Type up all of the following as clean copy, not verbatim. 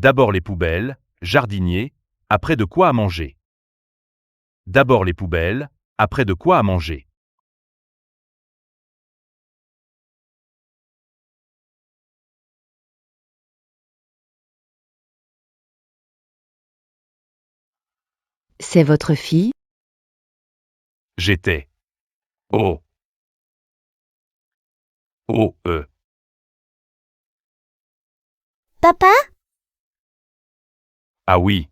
D'abord les poubelles, jardinier, après de quoi à manger. D'abord les poubelles, après de quoi à manger. C'est votre fille? J'étais. Oh. Oh, Papa? Ah oui.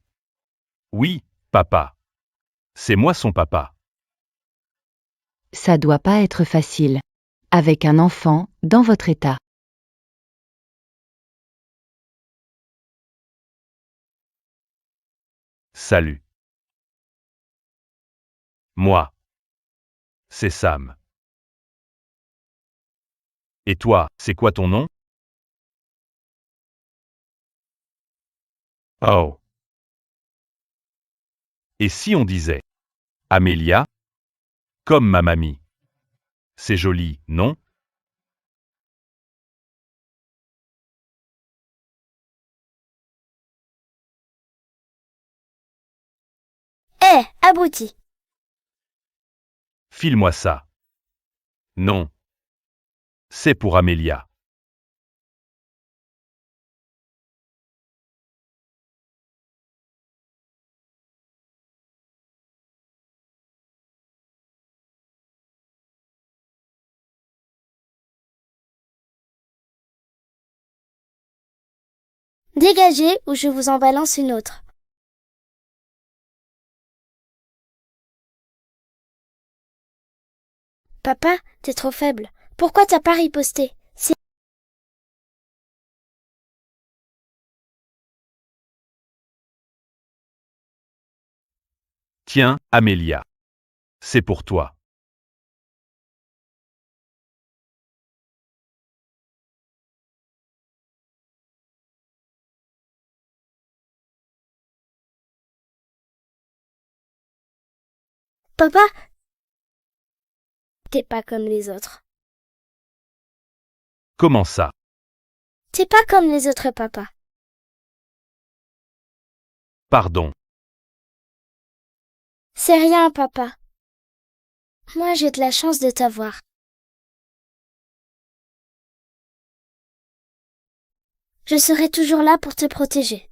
Oui, papa. C'est moi son papa. Ça doit pas être facile. Avec un enfant, dans votre état. Salut. Moi. C'est Sam. Et toi, c'est quoi ton nom? Oh. Et si on disait Amélia? Comme ma mamie. C'est joli, non? Hé, abruti! File-moi ça. Non. C'est pour Amélia. Dégagez ou je vous en balance une autre. Papa, t'es trop faible. Pourquoi t'as pas riposté? Tiens, Amélia. C'est pour toi. Papa, t'es pas comme les autres. Comment ça? T'es pas comme les autres papas. Pardon. C'est rien, papa. Moi, j'ai de la chance de t'avoir. Je serai toujours là pour te protéger.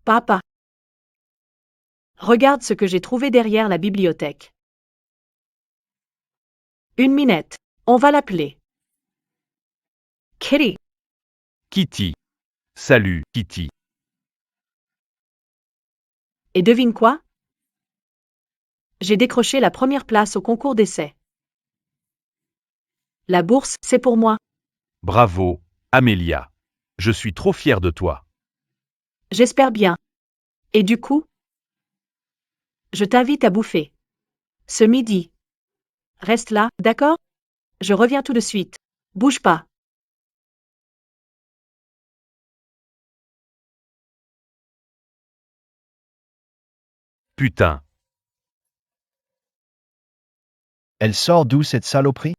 Papa. Regarde ce que j'ai trouvé derrière la bibliothèque. Une minette. On va l'appeler. Kitty. Kitty. Salut, Kitty. Et devine quoi? J'ai décroché la première place au concours d'essai. La bourse, c'est pour moi. Bravo, Amélia. Je suis trop fier de toi. J'espère bien. Et du coup? Je t'invite à bouffer. Ce midi. Reste là, d'accord? Je reviens tout de suite. Bouge pas. Putain. Elle sort d'où cette saloperie?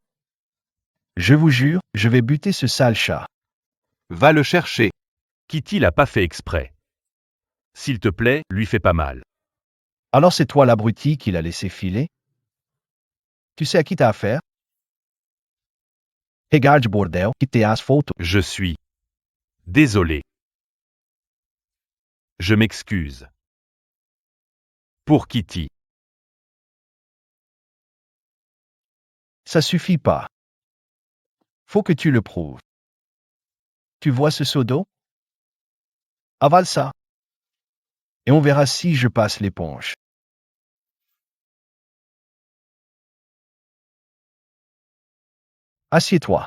Je vous jure, je vais buter ce sale chat. Va le chercher. Kitty l'a pas fait exprès. S'il te plaît, lui fais pas mal. Alors c'est toi l'abruti qui l'a laissé filer? Tu sais à qui t'as affaire? Regarde bordel, qui t'es photo. Je suis désolé. Je m'excuse. Pour Kitty. Ça suffit pas. Faut que tu le prouves. Tu vois ce seau d'eau? Avale ça. Et on verra si je passe l'éponge. Assieds-toi.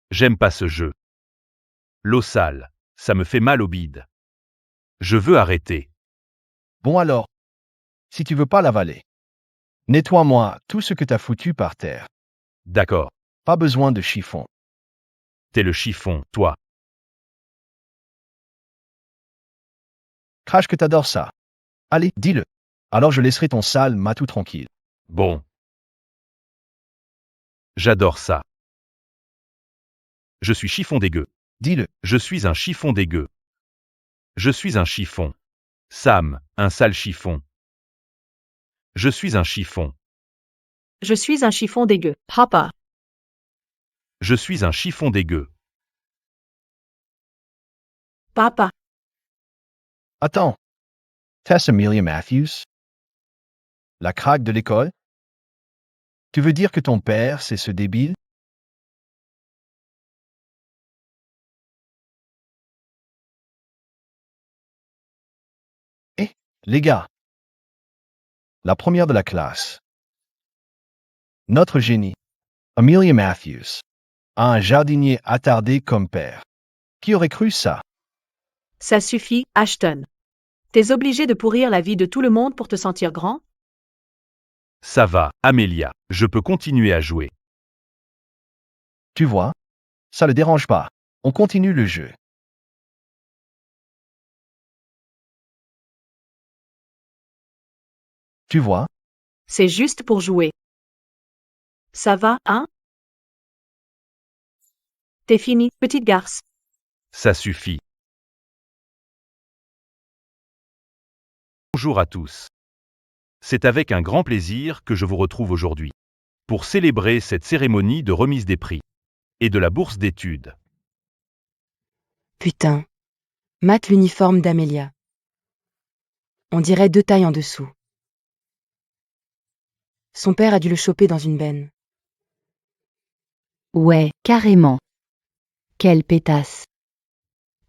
J'aime pas ce jeu. L'eau sale, ça me fait mal au bide. Je veux arrêter. Bon alors. Si tu veux pas l'avaler. Nettoie-moi tout ce que t'as foutu par terre. D'accord. Pas besoin de chiffon. T'es le chiffon, toi. Crash que t'adores ça. Allez, dis-le. Alors je laisserai ton sale matou tranquille. Bon. J'adore ça. Je suis chiffon dégueu. Dis-le. Je suis un chiffon dégueu. Je suis un chiffon. Sam, un sale chiffon. Je suis un chiffon. Je suis un chiffon dégueu. Papa. Je suis un chiffon dégueu. Papa. Attends. T'es Amelia Matthews? La craque de l'école? Tu veux dire que ton père, c'est ce débile? Eh, les gars. La première de la classe. Notre génie, Amelia Matthews, a un jardinier attardé comme père. Qui aurait cru ça? Ça suffit, Ashton. T'es obligé de pourrir la vie de tout le monde pour te sentir grand? Ça va, Amélia. Je peux continuer à jouer. Tu vois? Ça le dérange pas. On continue le jeu. Tu vois? C'est juste pour jouer. Ça va, hein? T'es fini, petite garce. Ça suffit. Bonjour à tous. C'est avec un grand plaisir que je vous retrouve aujourd'hui pour célébrer cette cérémonie de remise des prix et de la bourse d'études. Putain. Mate l'uniforme d'Amélia. On dirait 2 tailles en dessous. Son père a dû le choper dans une benne. Ouais, carrément. Quelle pétasse.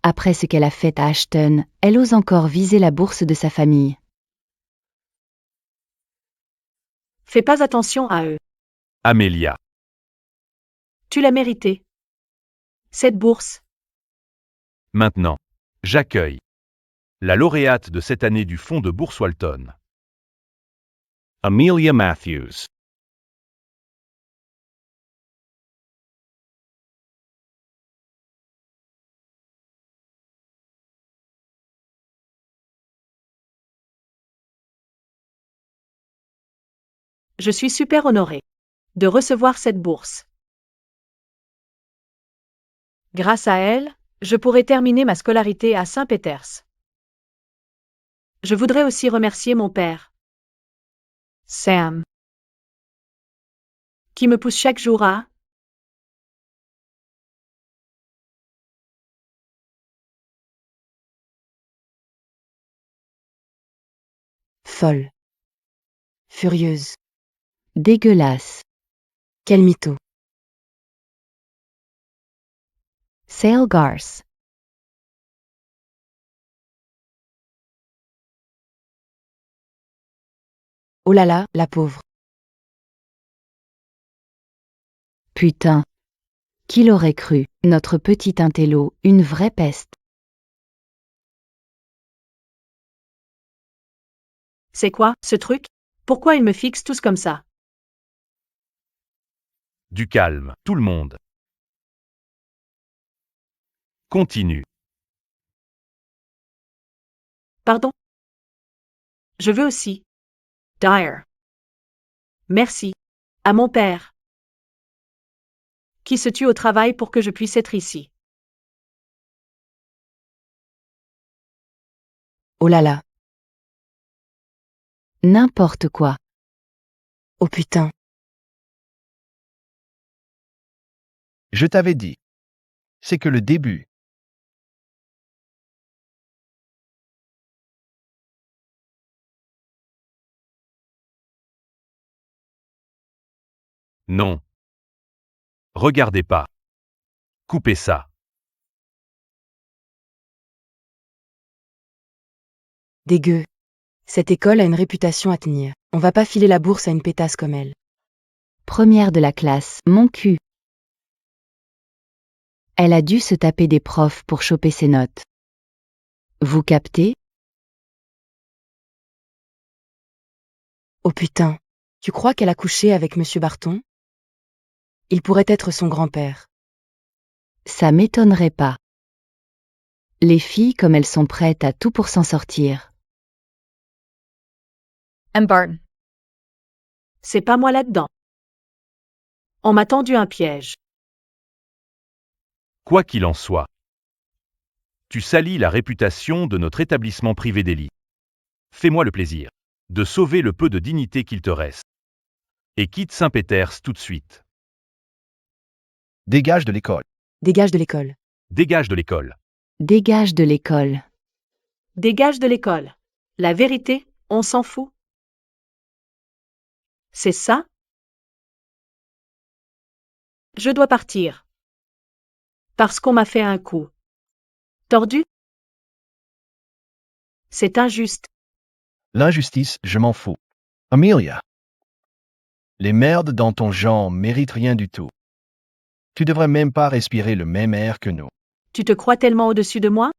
Après ce qu'elle a fait à Ashton, elle ose encore viser la bourse de sa famille. Fais pas attention à eux. Amélia. Tu l'as mérité. Cette bourse. Maintenant, j'accueille la lauréate de cette année du fonds de bourse Walton. Amelia Matthews. Je suis super honorée de recevoir cette bourse. Grâce à elle, je pourrai terminer ma scolarité à Saint-Peters. Je voudrais aussi remercier mon père, Sam, qui me pousse chaque jour à Folle. Furieuse. Dégueulasse. Quel mytho. Sale Garce. Oh là là, la pauvre. Putain. Qui l'aurait cru, notre petit intello, une vraie peste. C'est quoi, ce truc? Pourquoi ils me fixent tous comme ça? Du calme, tout le monde. Continue. Pardon? Je veux aussi dire merci à mon père, qui se tue au travail pour que je puisse être ici. Oh là là. N'importe quoi. Oh putain. Je t'avais dit. C'est que le début. Non. Regardez pas. Coupez ça. Dégueu. Cette école a une réputation à tenir. On va pas filer la bourse à une pétasse comme elle. Première de la classe, mon cul. Elle a dû se taper des profs pour choper ses notes. Vous captez? Oh putain. Tu crois qu'elle a couché avec Monsieur Barton? Il pourrait être son grand-père. Ça m'étonnerait pas. Les filles comme elles sont prêtes à tout pour s'en sortir. M. Barton. C'est pas moi là-dedans. On m'a tendu un piège. Quoi qu'il en soit. Tu salis la réputation de notre établissement privé d'élite. Fais-moi le plaisir de sauver le peu de dignité qu'il te reste. Et quitte Saint-Péters tout de suite. Dégage de l'école. Dégage de l'école. Dégage de l'école. Dégage de l'école. Dégage de l'école. La vérité, on s'en fout. C'est ça? Je dois partir. Parce qu'on m'a fait un coup. Tordu? C'est injuste. L'injustice, je m'en fous. Amelia. Les merdes dans ton genre méritent rien du tout. Tu devrais même pas respirer le même air que nous. Tu te crois tellement au-dessus de moi?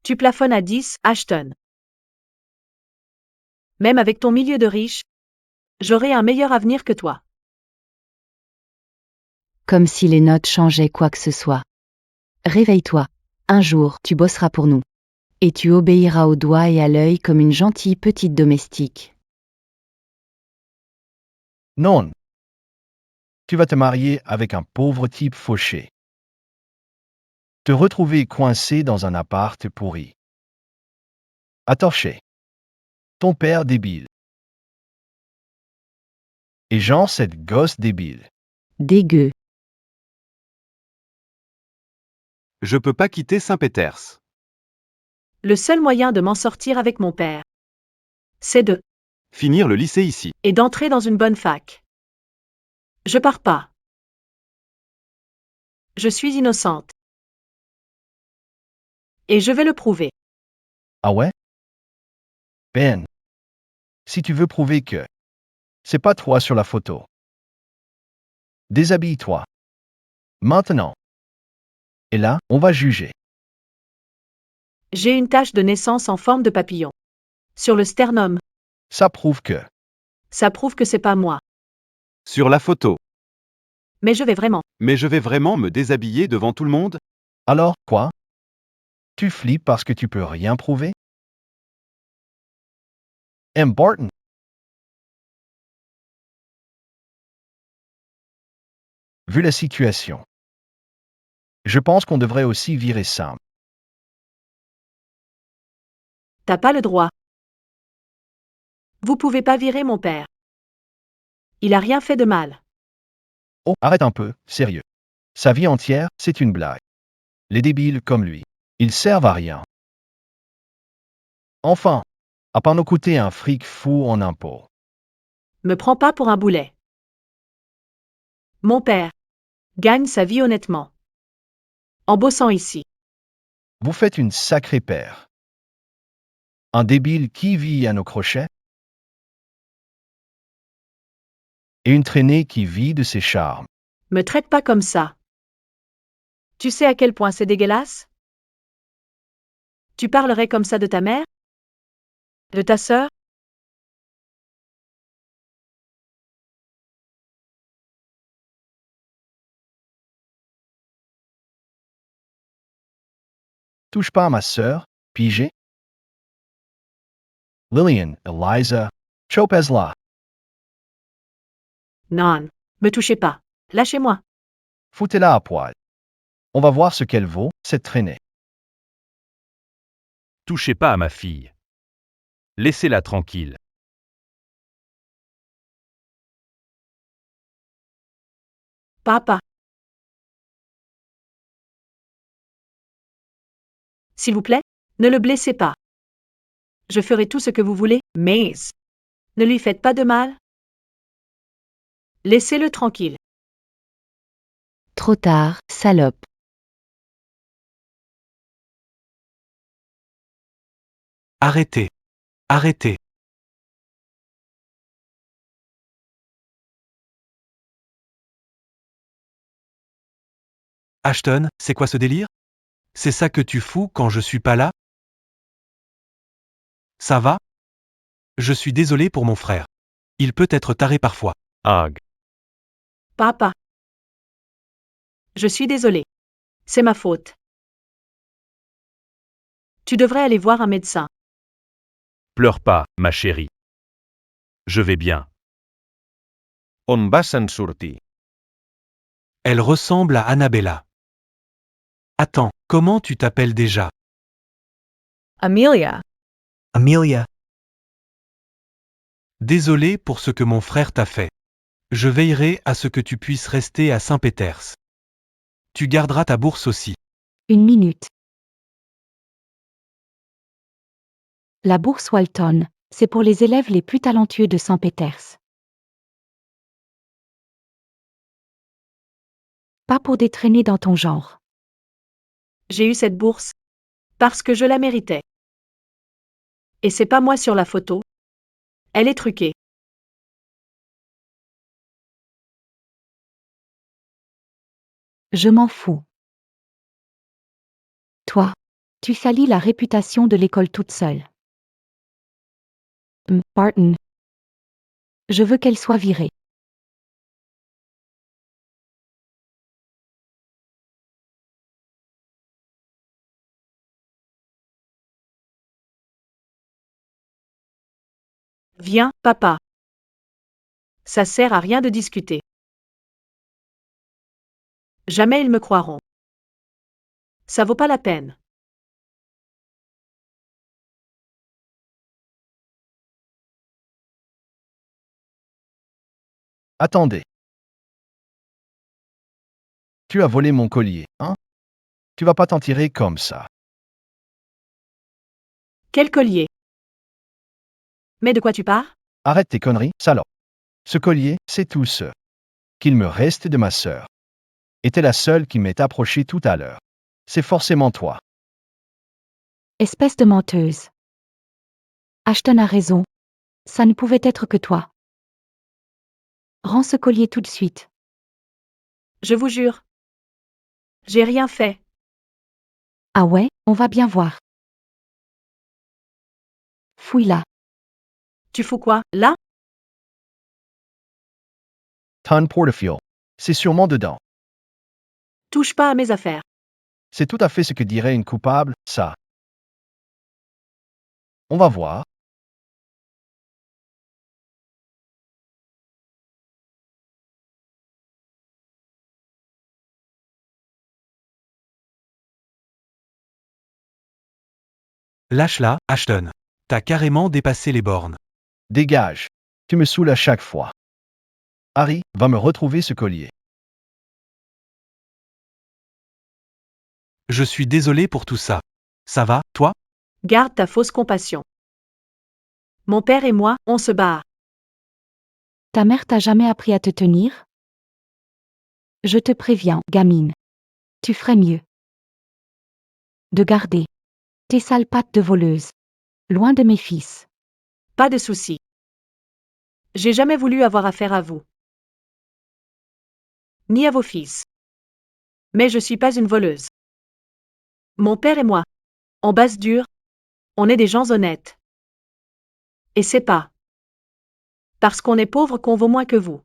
Tu plafonnes à 10, Ashton. Même avec ton milieu de riche, j'aurai un meilleur avenir que toi. Comme si les notes changeaient quoi que ce soit. Réveille-toi. Un jour, tu bosseras pour nous. Et tu obéiras au doigt et à l'œil comme une gentille petite domestique. Non. Tu vas te marier avec un pauvre type fauché. Te retrouver coincé dans un appart pourri. À torcher. Ton père débile. Et Jean, cette gosse débile. Dégueu. Je peux pas quitter Saint-Péters. Le seul moyen de m'en sortir avec mon père, c'est de Finir le lycée ici. et d'entrer dans une bonne fac. Je pars pas. Je suis innocente. Et je vais le prouver. Ah ouais? Ben. Si tu veux prouver que c'est pas toi sur la photo. Déshabille-toi. Maintenant. Et là, on va juger. J'ai une tache de naissance en forme de papillon. Sur le sternum, Ça prouve que ça prouve que c'est pas moi. Sur la photo. Mais je vais vraiment. Mais je vais vraiment me déshabiller devant tout le monde? Alors, quoi? Tu flippes parce que tu peux rien prouver? M. Barton. Vu la situation, je pense qu'on devrait aussi virer Sam. T'as pas le droit. Vous pouvez pas virer mon père. Il a rien fait de mal. Oh, arrête un peu, sérieux. Sa vie entière, c'est une blague. Les débiles comme lui, ils servent à rien. Enfin, à part nous coûter un fric fou en impôts. Me prends pas pour un boulet. Mon père gagne sa vie honnêtement. En bossant ici. Vous faites une sacrée paire. Un débile qui vit à nos crochets et une traînée qui vit de ses charmes. Me traite pas comme ça. Tu sais à quel point c'est dégueulasse? Tu parlerais comme ça de ta mère? De ta sœur? Touche pas à ma sœur, pigé. Lillian, Eliza, Chopez-la. Non. Me touchez pas. Lâchez-moi. Foutez-la à poil. On va voir ce qu'elle vaut, cette traînée. Touchez pas à ma fille. Laissez-la tranquille. Papa. S'il vous plaît, ne le blessez pas. Je ferai tout ce que vous voulez, mais ne lui faites pas de mal. Laissez-le tranquille. Trop tard, salope. Arrêtez. Arrêtez. Ashton, c'est quoi ce délire? C'est ça que tu fous quand je suis pas là? Ça va? Je suis désolé pour mon frère. Il peut être taré parfois. Ag. Papa. Je suis désolée. C'est ma faute. Tu devrais aller voir un médecin. Pleure pas, ma chérie. Je vais bien. On vas en sortir. Elle ressemble à Annabella. Attends, comment tu t'appelles déjà? Amelia. Amelia, Désolé pour ce que mon frère t'a fait. Je veillerai à ce que tu puisses rester à Saint-Péters. Tu garderas ta bourse aussi. Une minute. La bourse Walton, c'est pour les élèves les plus talentueux de Saint-Péters. Pas pour des traînées dans ton genre. J'ai eu cette bourse. Parce que je la méritais. Et c'est pas moi sur la photo. Elle est truquée. Je m'en fous. Toi, tu salis la réputation de l'école toute seule. Barton. Je veux qu'elle soit virée. Viens, papa. Ça sert à rien de discuter. Jamais ils me croiront. Ça vaut pas la peine. Attendez. Tu as volé mon collier, hein? Tu vas pas t'en tirer comme ça. Quel collier? Mais de quoi tu parles? Arrête tes conneries, salope. Ce collier, c'est tout ce qu'il me reste de ma sœur. Et t'es la seule qui m'est approchée tout à l'heure. C'est forcément toi. Espèce de menteuse. Ashton a raison. Ça ne pouvait être que toi. Rends ce collier tout de suite. Je vous jure. J'ai rien fait. Ah ouais, on va bien voir. Fouille-la. Tu fous quoi, là? Ton portefeuille. C'est sûrement dedans. Touche pas à mes affaires. C'est tout à fait ce que dirait une coupable, ça. On va voir. Lâche-la, Ashton. T'as carrément dépassé les bornes. Dégage. Tu me saoules à chaque fois. Harry va me retrouver ce collier. Je suis désolé pour tout ça. Ça va, toi? Garde ta fausse compassion. Mon père et moi, on se barre. Ta mère t'a jamais appris à te tenir? Je te préviens, gamine. Tu ferais mieux de garder tes sales pattes de voleuse loin de mes fils. Pas de souci. J'ai jamais voulu avoir affaire à vous. Ni à vos fils. Mais je suis pas une voleuse. Mon père et moi, on base dure, on est des gens honnêtes. Et c'est pas parce qu'on est pauvre qu'on vaut moins que vous.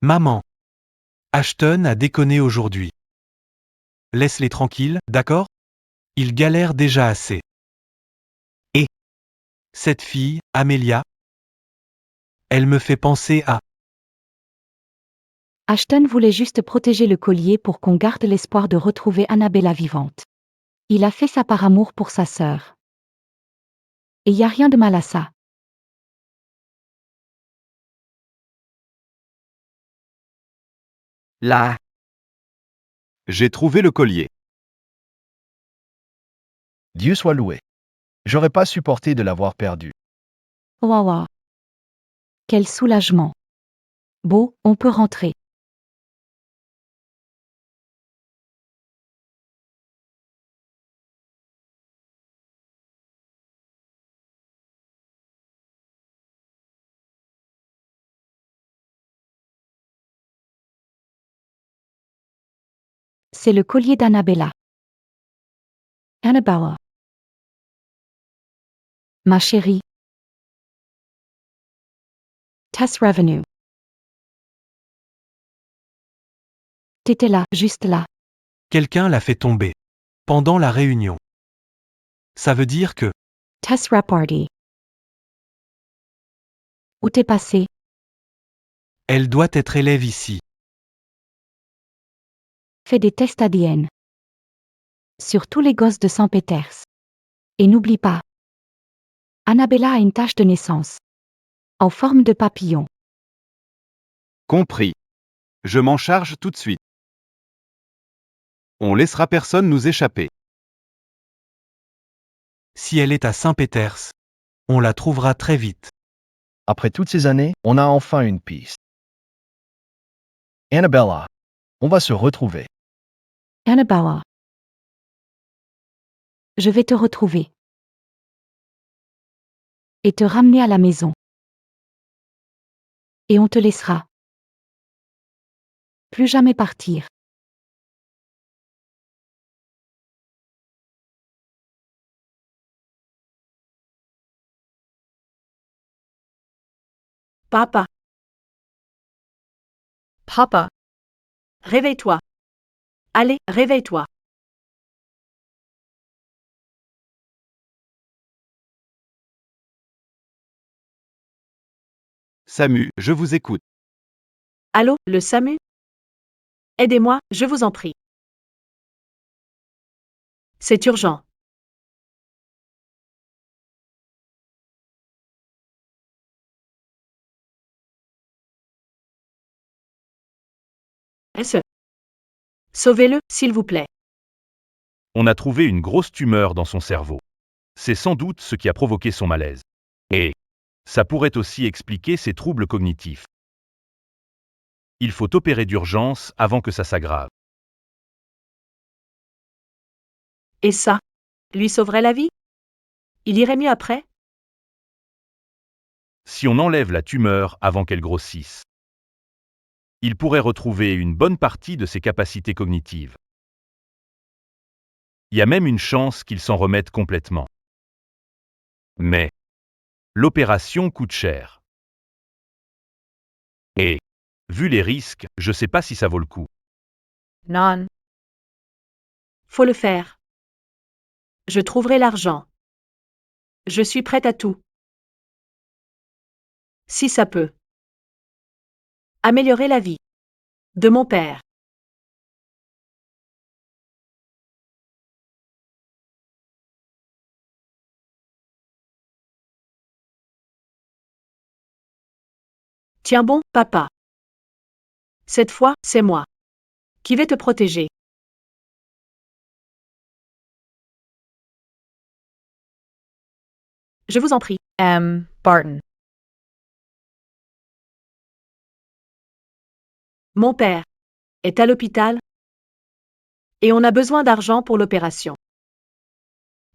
Maman. Ashton a déconné aujourd'hui. Laisse-les tranquilles, d'accord? Ils galèrent déjà assez. Et cette fille, Amelia, elle me fait penser à... Ashton voulait juste protéger le collier pour qu'on garde l'espoir de retrouver Annabella vivante. Il a fait ça par amour pour sa sœur. Et y a rien de mal à ça. Là. J'ai trouvé le collier. Dieu soit loué. J'aurais pas supporté de l'avoir perdu. Waouh. Quel soulagement. Beau, on peut rentrer. C'est le collier d'Annabella. Annabella. Ma chérie. Tess Revenue. T'étais là, juste là. Quelqu'un l'a fait tomber. Pendant la réunion. Ça veut dire que Test reparty. Où t'es passé? elle doit être élève ici. Fais des tests ADN. Sur tous les gosses de Saint-Péters. Et n'oublie pas. Annabella a une tache de naissance. En forme de papillon. Compris. Je m'en charge tout de suite. On laissera personne nous échapper. Si elle est à Saint-Péters, on la trouvera très vite. Après toutes ces années, on a enfin une piste. Annabella, on va se retrouver. Annabella. Je vais te retrouver. Et te ramener à la maison. Et on te laissera. Plus jamais partir. Papa. Papa. Réveille-toi. Allez, réveille-toi. Samu, je vous écoute. Allô, le SAMU? Aidez-moi, je vous en prie. C'est urgent. Sauvez-le, s'il vous plaît. On a trouvé une grosse tumeur dans son cerveau. C'est sans doute ce qui a provoqué son malaise. Et ça pourrait aussi expliquer ses troubles cognitifs. Il faut opérer d'urgence avant que ça s'aggrave. Et ça? Lui sauverait la vie? Il irait mieux après? Si on enlève la tumeur avant qu'elle grossisse, il pourrait retrouver une bonne partie de ses capacités cognitives. Il y a même une chance qu'il s'en remette complètement. Mais l'opération coûte cher. Et, vu les risques, je sais pas si ça vaut le coup. Non. Faut le faire. Je trouverai l'argent. Je suis prête à tout. Si ça peut. Améliorer la vie. De mon père. Tiens bon, papa. Cette fois, c'est moi. Qui vais te protéger. Je vous en prie. Barton. Mon père est à l'hôpital et on a besoin d'argent pour l'opération.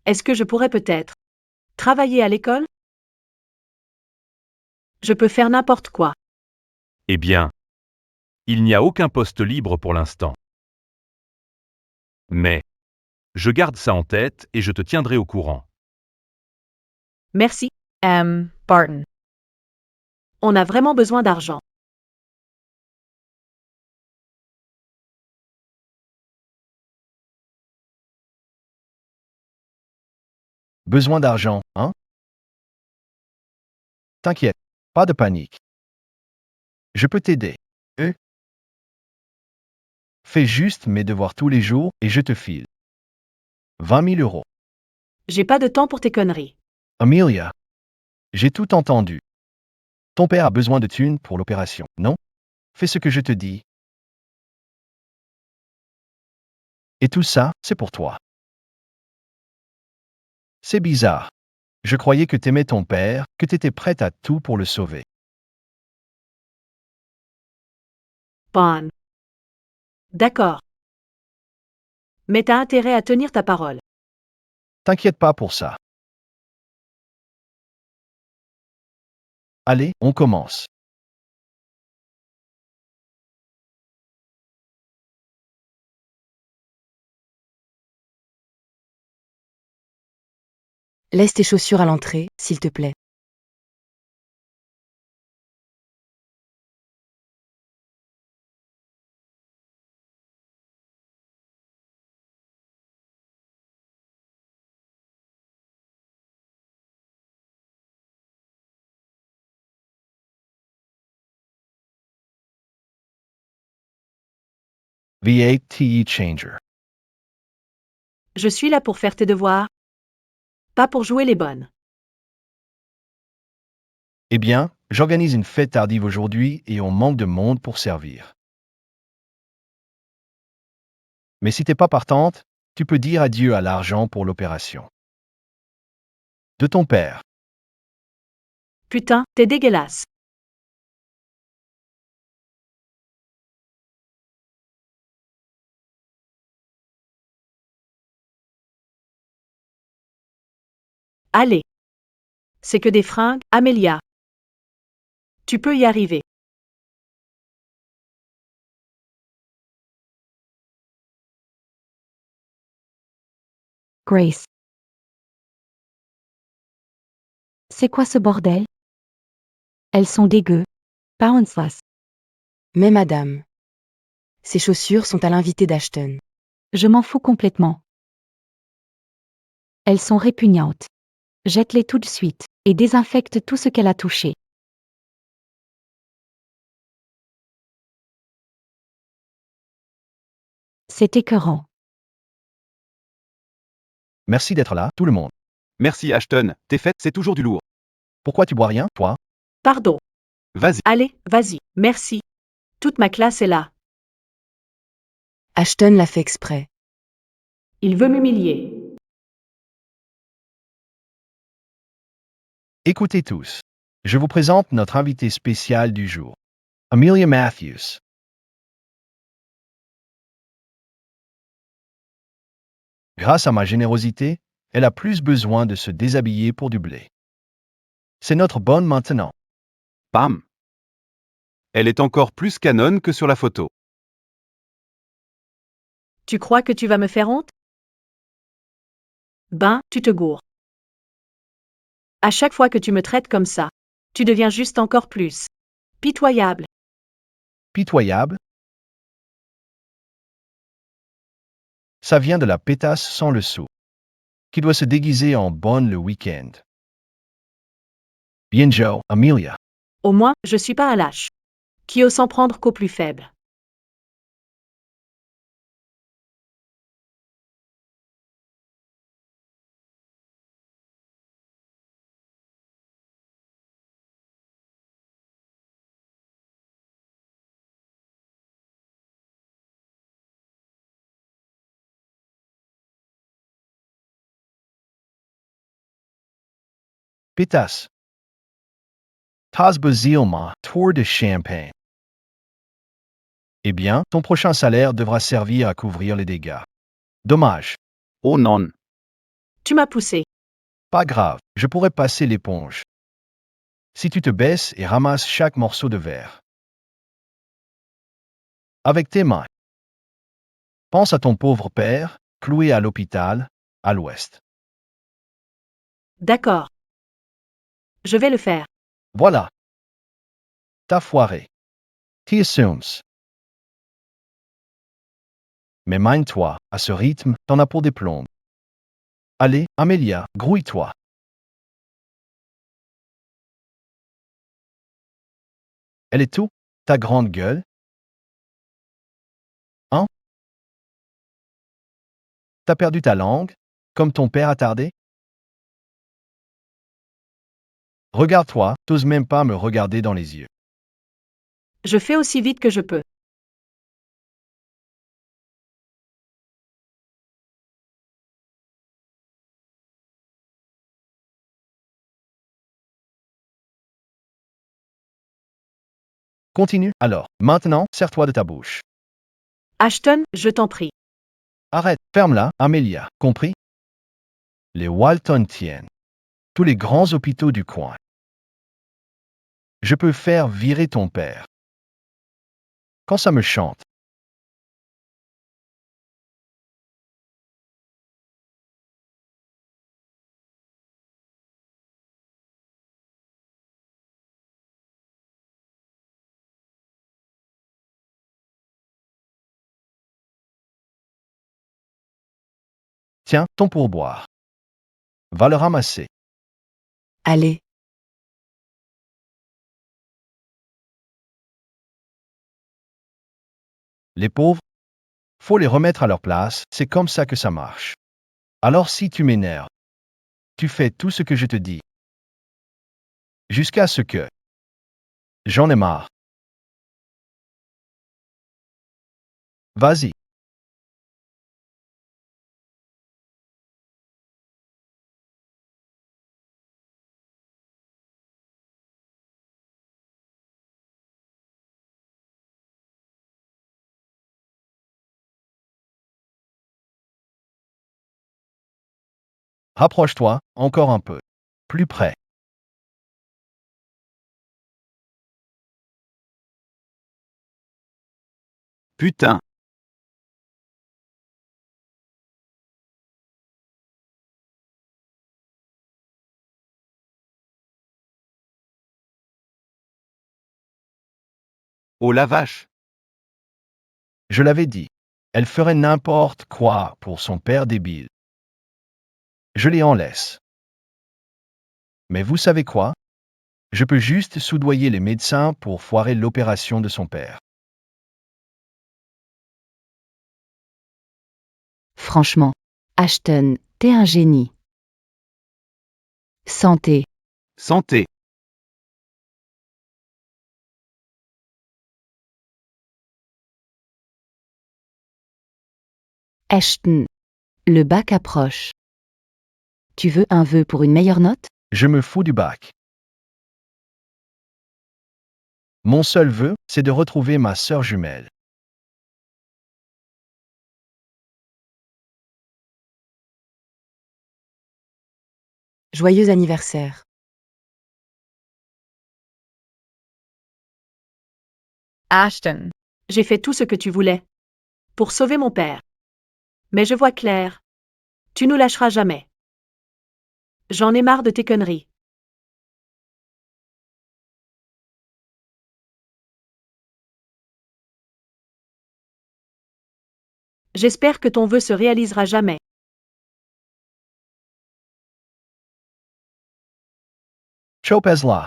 Est-ce que je pourrais peut-être travailler à l'école? Je peux faire n'importe quoi. Eh bien, il n'y a aucun poste libre pour l'instant. Mais je garde ça en tête et je te tiendrai au courant. Merci, Barton. On a vraiment besoin d'argent. Besoin d'argent, hein? T'inquiète, pas de panique. Je peux t'aider. Fais juste mes devoirs tous les jours et je te file 20 000 €. J'ai pas de temps pour tes conneries. Amelia, j'ai tout entendu. Ton père a besoin de thunes pour l'opération, non? Fais ce que je te dis. Et tout ça, c'est pour toi. C'est bizarre. Je croyais que t'aimais ton père, que t'étais prête à tout pour le sauver. Bon. D'accord. Mais t'as intérêt à tenir ta parole. T'inquiète pas pour ça. Allez, on commence. Laisse tes chaussures à l'entrée, s'il te plaît. VAT changer. Je suis là pour faire tes devoirs. Pas pour jouer les bonnes. Eh bien, j'organise une fête tardive aujourd'hui et on manque de monde pour servir. Mais si t'es pas partante, tu peux dire adieu à l'argent pour l'opération. De ton père. Putain, t'es dégueulasse. Allez. C'est que des fringues, Amélia. Tu peux y arriver. Grace. C'est quoi ce bordel? Elles sont dégueu. Bounceless. Mais madame. Ces chaussures sont à l'invité d'Ashton. Je m'en fous complètement. Elles sont répugnantes. Jette-les tout de suite, et désinfecte tout ce qu'elle a touché. C'est écœurant. Merci d'être là, tout le monde. Merci Ashton, tes fêtes, c'est toujours du lourd. Pourquoi tu bois rien, toi? Pardon. Vas-y. Allez, vas-y, merci. Toute ma classe est là. Ashton l'a fait exprès. Il veut m'humilier. Écoutez tous. Je vous présente notre invité spécial du jour. Amelia Matthews. Grâce à ma générosité, elle a plus besoin de se déshabiller pour du blé. C'est notre bonne maintenant. Bam. Elle est encore plus canon que sur la photo. Tu crois que tu vas me faire honte? Ben, tu te gourres. À chaque fois que tu me traites comme ça, tu deviens juste encore plus pitoyable. Pitoyable. Ça vient de la pétasse sans le sou, qui doit se déguiser en bonne le week-end. Bien Joe, Amelia. Au moins, je suis pas un lâche. Qui ose s'en prendre qu'au plus faible. Pétasse. Tasse Basilma, tour de champagne. Eh bien, ton prochain salaire devra servir à couvrir les dégâts. Dommage. Oh non. Tu m'as poussé. Pas grave, je pourrais passer l'éponge. Si tu te baisses et ramasses chaque morceau de verre. Avec tes mains. Pense à ton pauvre père, cloué à l'hôpital, à l'ouest. D'accord. Je vais le faire. Voilà. T'as foiré. T'y assumes. Mais mine-toi, à ce rythme, t'en as pour des plombes. Allez, Amélia, grouille-toi. Elle est tout, ta grande gueule? Hein? T'as perdu ta langue, comme ton père a tardé? Regarde-toi, t'oses même pas me regarder dans les yeux. Je fais aussi vite que je peux. Continue, alors. Maintenant, serre-toi de ta bouche. Ashton, je t'en prie. Arrête, ferme-la, Amélia, compris? Les Walton tiennent. Tous les grands hôpitaux du coin. Je peux faire virer ton père. Quand ça me chante. Tiens, ton pourboire. Va le ramasser. Allez. Les pauvres, Faut les remettre à leur place, c'est comme ça que ça marche. Alors si tu m'énerves, tu fais tout ce que je te dis. Jusqu'à ce que... J'en ai marre. Vas-y. Rapproche-toi, encore un peu. Plus près. Putain. Oh la vache. Je l'avais dit. Elle ferait n'importe quoi pour son père débile. Je les en laisse. Mais vous savez quoi? Je peux juste soudoyer les médecins pour foirer l'opération de son père. Franchement, Ashton, t'es un génie. Santé. Santé. Ashton. Le bac approche. Tu veux un vœu pour une meilleure note? Je me fous du bac. Mon seul vœu, c'est de retrouver ma sœur jumelle. Joyeux anniversaire. Ashton. J'ai fait tout ce que tu voulais. Pour sauver mon père. Mais je vois clair. Tu nous lâcheras jamais. J'en ai marre de tes conneries. J'espère que ton vœu se réalisera jamais. Chopez-la.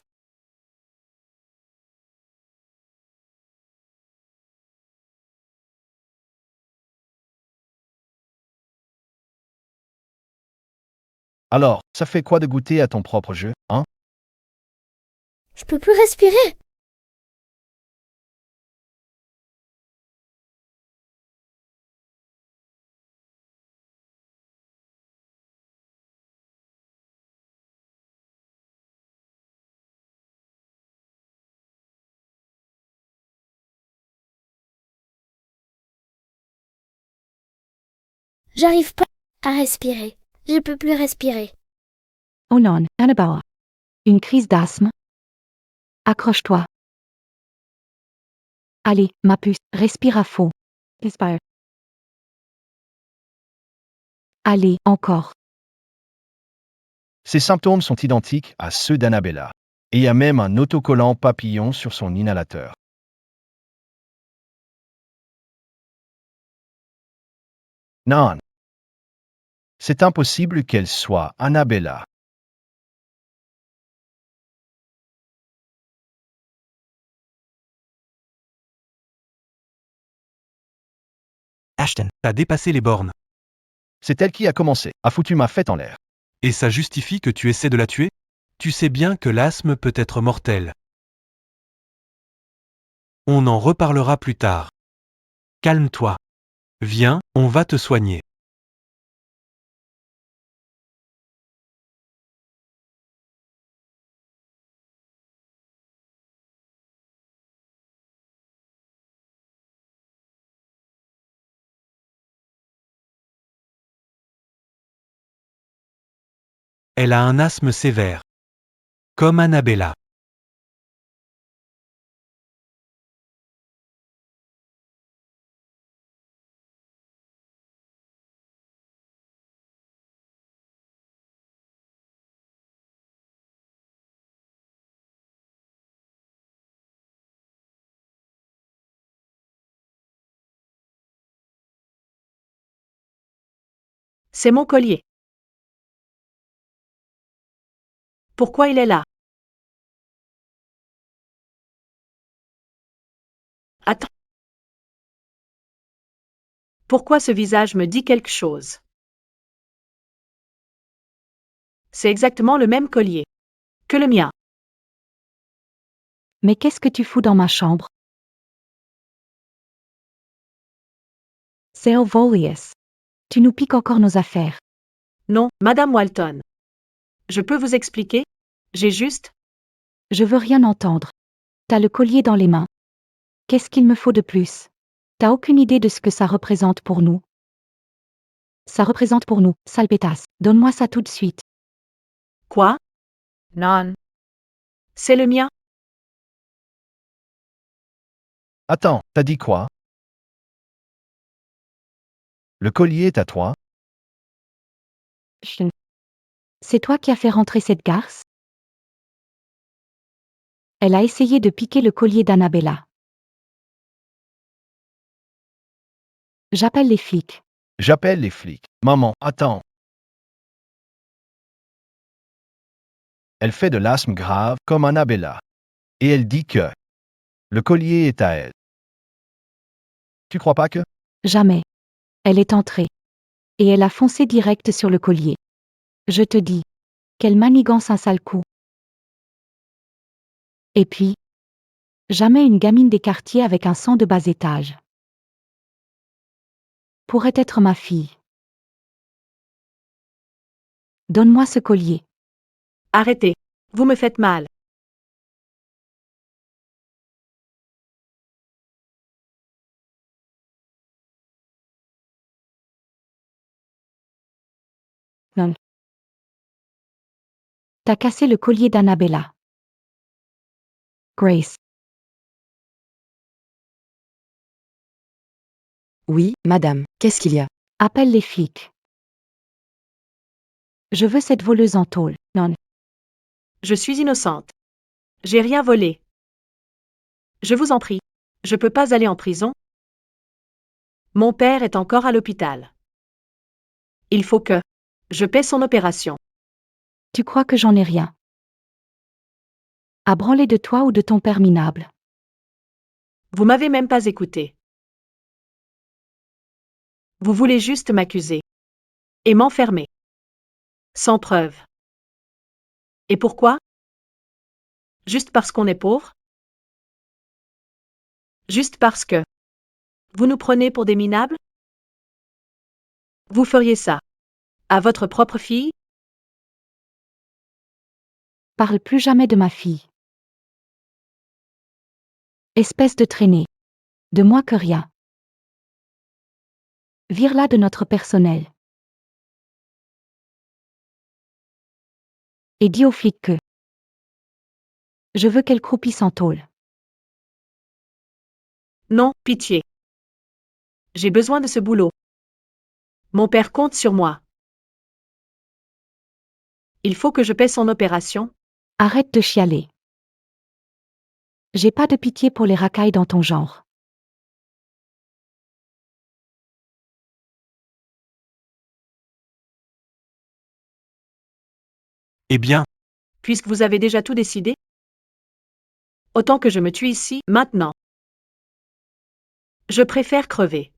Alors, ça fait quoi de goûter à ton propre jeu, hein? Je peux plus respirer. J'arrive pas à respirer. Je peux plus respirer. Oh non, Annabelle. Une crise d'asthme? Accroche-toi. Allez, ma puce, respire à fond. Respire. Allez, encore. Ces symptômes sont identiques à ceux d'Annabella. Et il y a même un autocollant papillon sur son inhalateur. Non. C'est impossible qu'elle soit Annabella. Ashton, t'as dépassé les bornes. C'est elle qui a commencé, a foutu ma fête en l'air. Et ça justifie que tu essaies de la tuer? Tu sais bien que l'asthme peut être mortel. On en reparlera plus tard. Calme-toi. Viens, on va te soigner. Elle a un asthme sévère. Comme Annabella. C'est mon collier. Pourquoi il est là? Attends. Pourquoi ce visage me dit quelque chose? C'est exactement le même collier que le mien. Mais qu'est-ce que tu fous dans ma chambre? C'est Vollius. Tu nous piques encore nos affaires. Non, Madame Walton. Je peux vous expliquer? J'ai juste... Je veux rien entendre. T'as le collier dans les mains. Qu'est-ce qu'il me faut de plus? T'as aucune idée de ce que ça représente pour nous. Ça représente pour nous, sale pétasse. Donne-moi ça tout de suite. Quoi? Non. C'est le mien? Attends, t'as dit quoi? Le collier est à toi? C'est toi qui as fait rentrer cette garce? Elle a essayé de piquer le collier d'Annabella. J'appelle les flics. J'appelle les flics. Maman, attends. Elle fait de l'asthme grave, comme Annabella. Et elle dit que le collier est à elle. Tu crois pas que? Jamais. Elle est entrée. Et elle a foncé direct sur le collier. Je te dis. Quelle manigance un sale coup. Et puis, jamais une gamine des quartiers avec un sang de bas étage. Pourrait être ma fille. Donne-moi ce collier. Arrêtez. Vous me faites mal. Non. T'as cassé le collier d'Annabella. Grace. Oui, madame, qu'est-ce qu'il y a? Appelle les flics. Je veux cette voleuse en tôle. Non. Je suis innocente. J'ai rien volé. Je vous en prie. Je peux pas aller en prison? Mon père est encore à l'hôpital. Il faut que je paie son opération. Tu crois que j'en ai rien? À branler de toi ou de ton père minable? Vous m'avez même pas écouté. Vous voulez juste m'accuser. Et m'enfermer. Sans preuve. Et pourquoi? Juste parce qu'on est pauvre? Juste parce que vous nous prenez pour des minables? Vous feriez ça à votre propre fille? Parle plus jamais de ma fille. Espèce de traînée. De moi que rien. Vire-la de notre personnel. Et dis aux flics que je veux qu'elle croupisse en tôle. Non, pitié. J'ai besoin de ce boulot. Mon père compte sur moi. Il faut que je paie son opération. Arrête de chialer. J'ai pas de pitié pour les racailles dans ton genre. Eh bien, Puisque vous avez déjà tout décidé? Autant que je me tue ici, maintenant. Je préfère crever.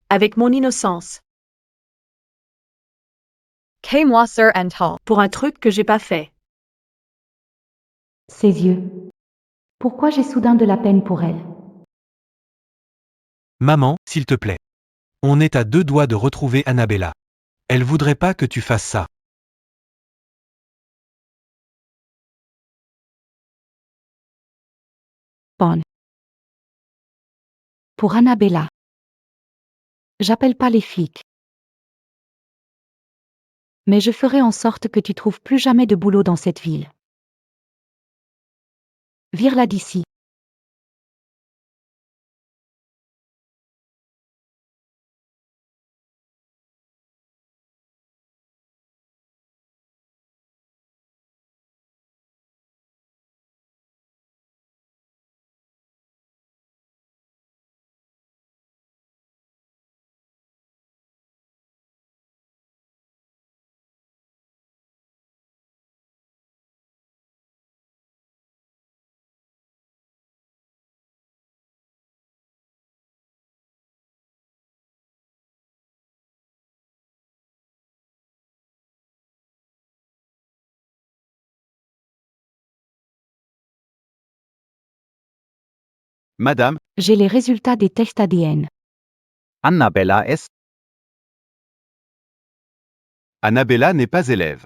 Avec mon innocence. Moi Sir and Hall. Pour un truc que j'ai pas fait. Ses yeux. Pourquoi j'ai soudain de la peine pour elle? maman, s'il te plaît. On est à 2 doigts de retrouver Annabella. Elle voudrait pas que tu fasses ça. Bonne. Pour Annabella. J'appelle pas les flics. Mais je ferai en sorte que tu trouves plus jamais de boulot dans cette ville. Vire-la d'ici. Madame, J'ai les résultats des tests ADN. Annabella ist Annabella n'est pas élève.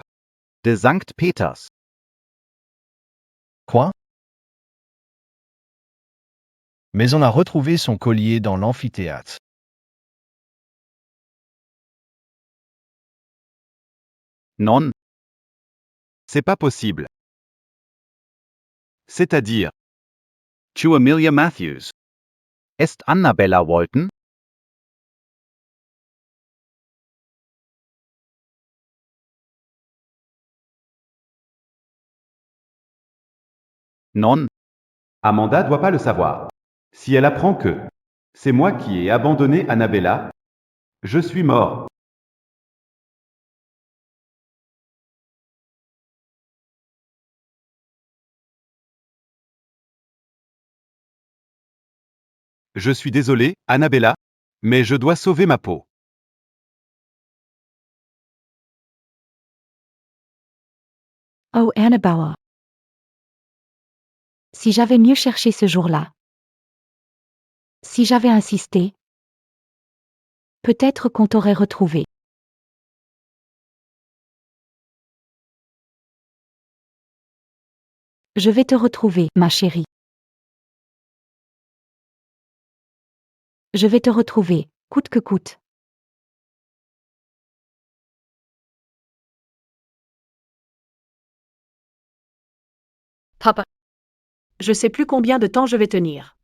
de St. Peters. Quoi? Mais on a retrouvé son collier dans l'amphithéâtre. Non, C'est pas possible. C'est-à-dire, to Amelia Matthews. Est Annabella Walton? Non, Amanda doit pas le savoir. Si elle apprend que c'est moi qui ai abandonné Annabella, je suis mort. Je suis désolé, Annabella, mais je dois sauver ma peau. Oh, Annabella. Si j'avais mieux cherché ce jour-là. Si j'avais insisté. Peut-être qu'on t'aurait retrouvé. Je vais te retrouver, ma chérie. Je vais te retrouver, coûte que coûte. Papa. Je sais plus combien de temps je vais tenir.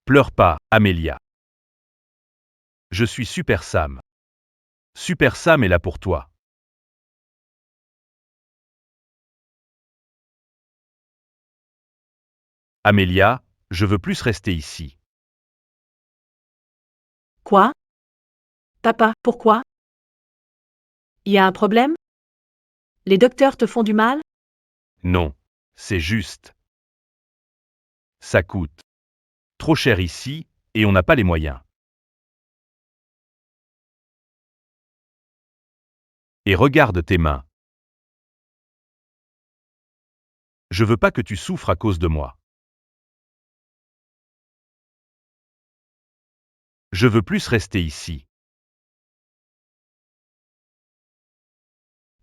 Pleure pas, Amelia. Je suis Super Sam. Super Sam est là pour toi. Amelia, je veux plus rester ici. Quoi? Papa, pourquoi? Y a un problème? Les docteurs te font du mal? Non, c'est juste. Ça coûte trop cher ici, et on n'a pas les moyens. Et regarde tes mains. Je veux pas que tu souffres à cause de moi. Je veux plus rester ici.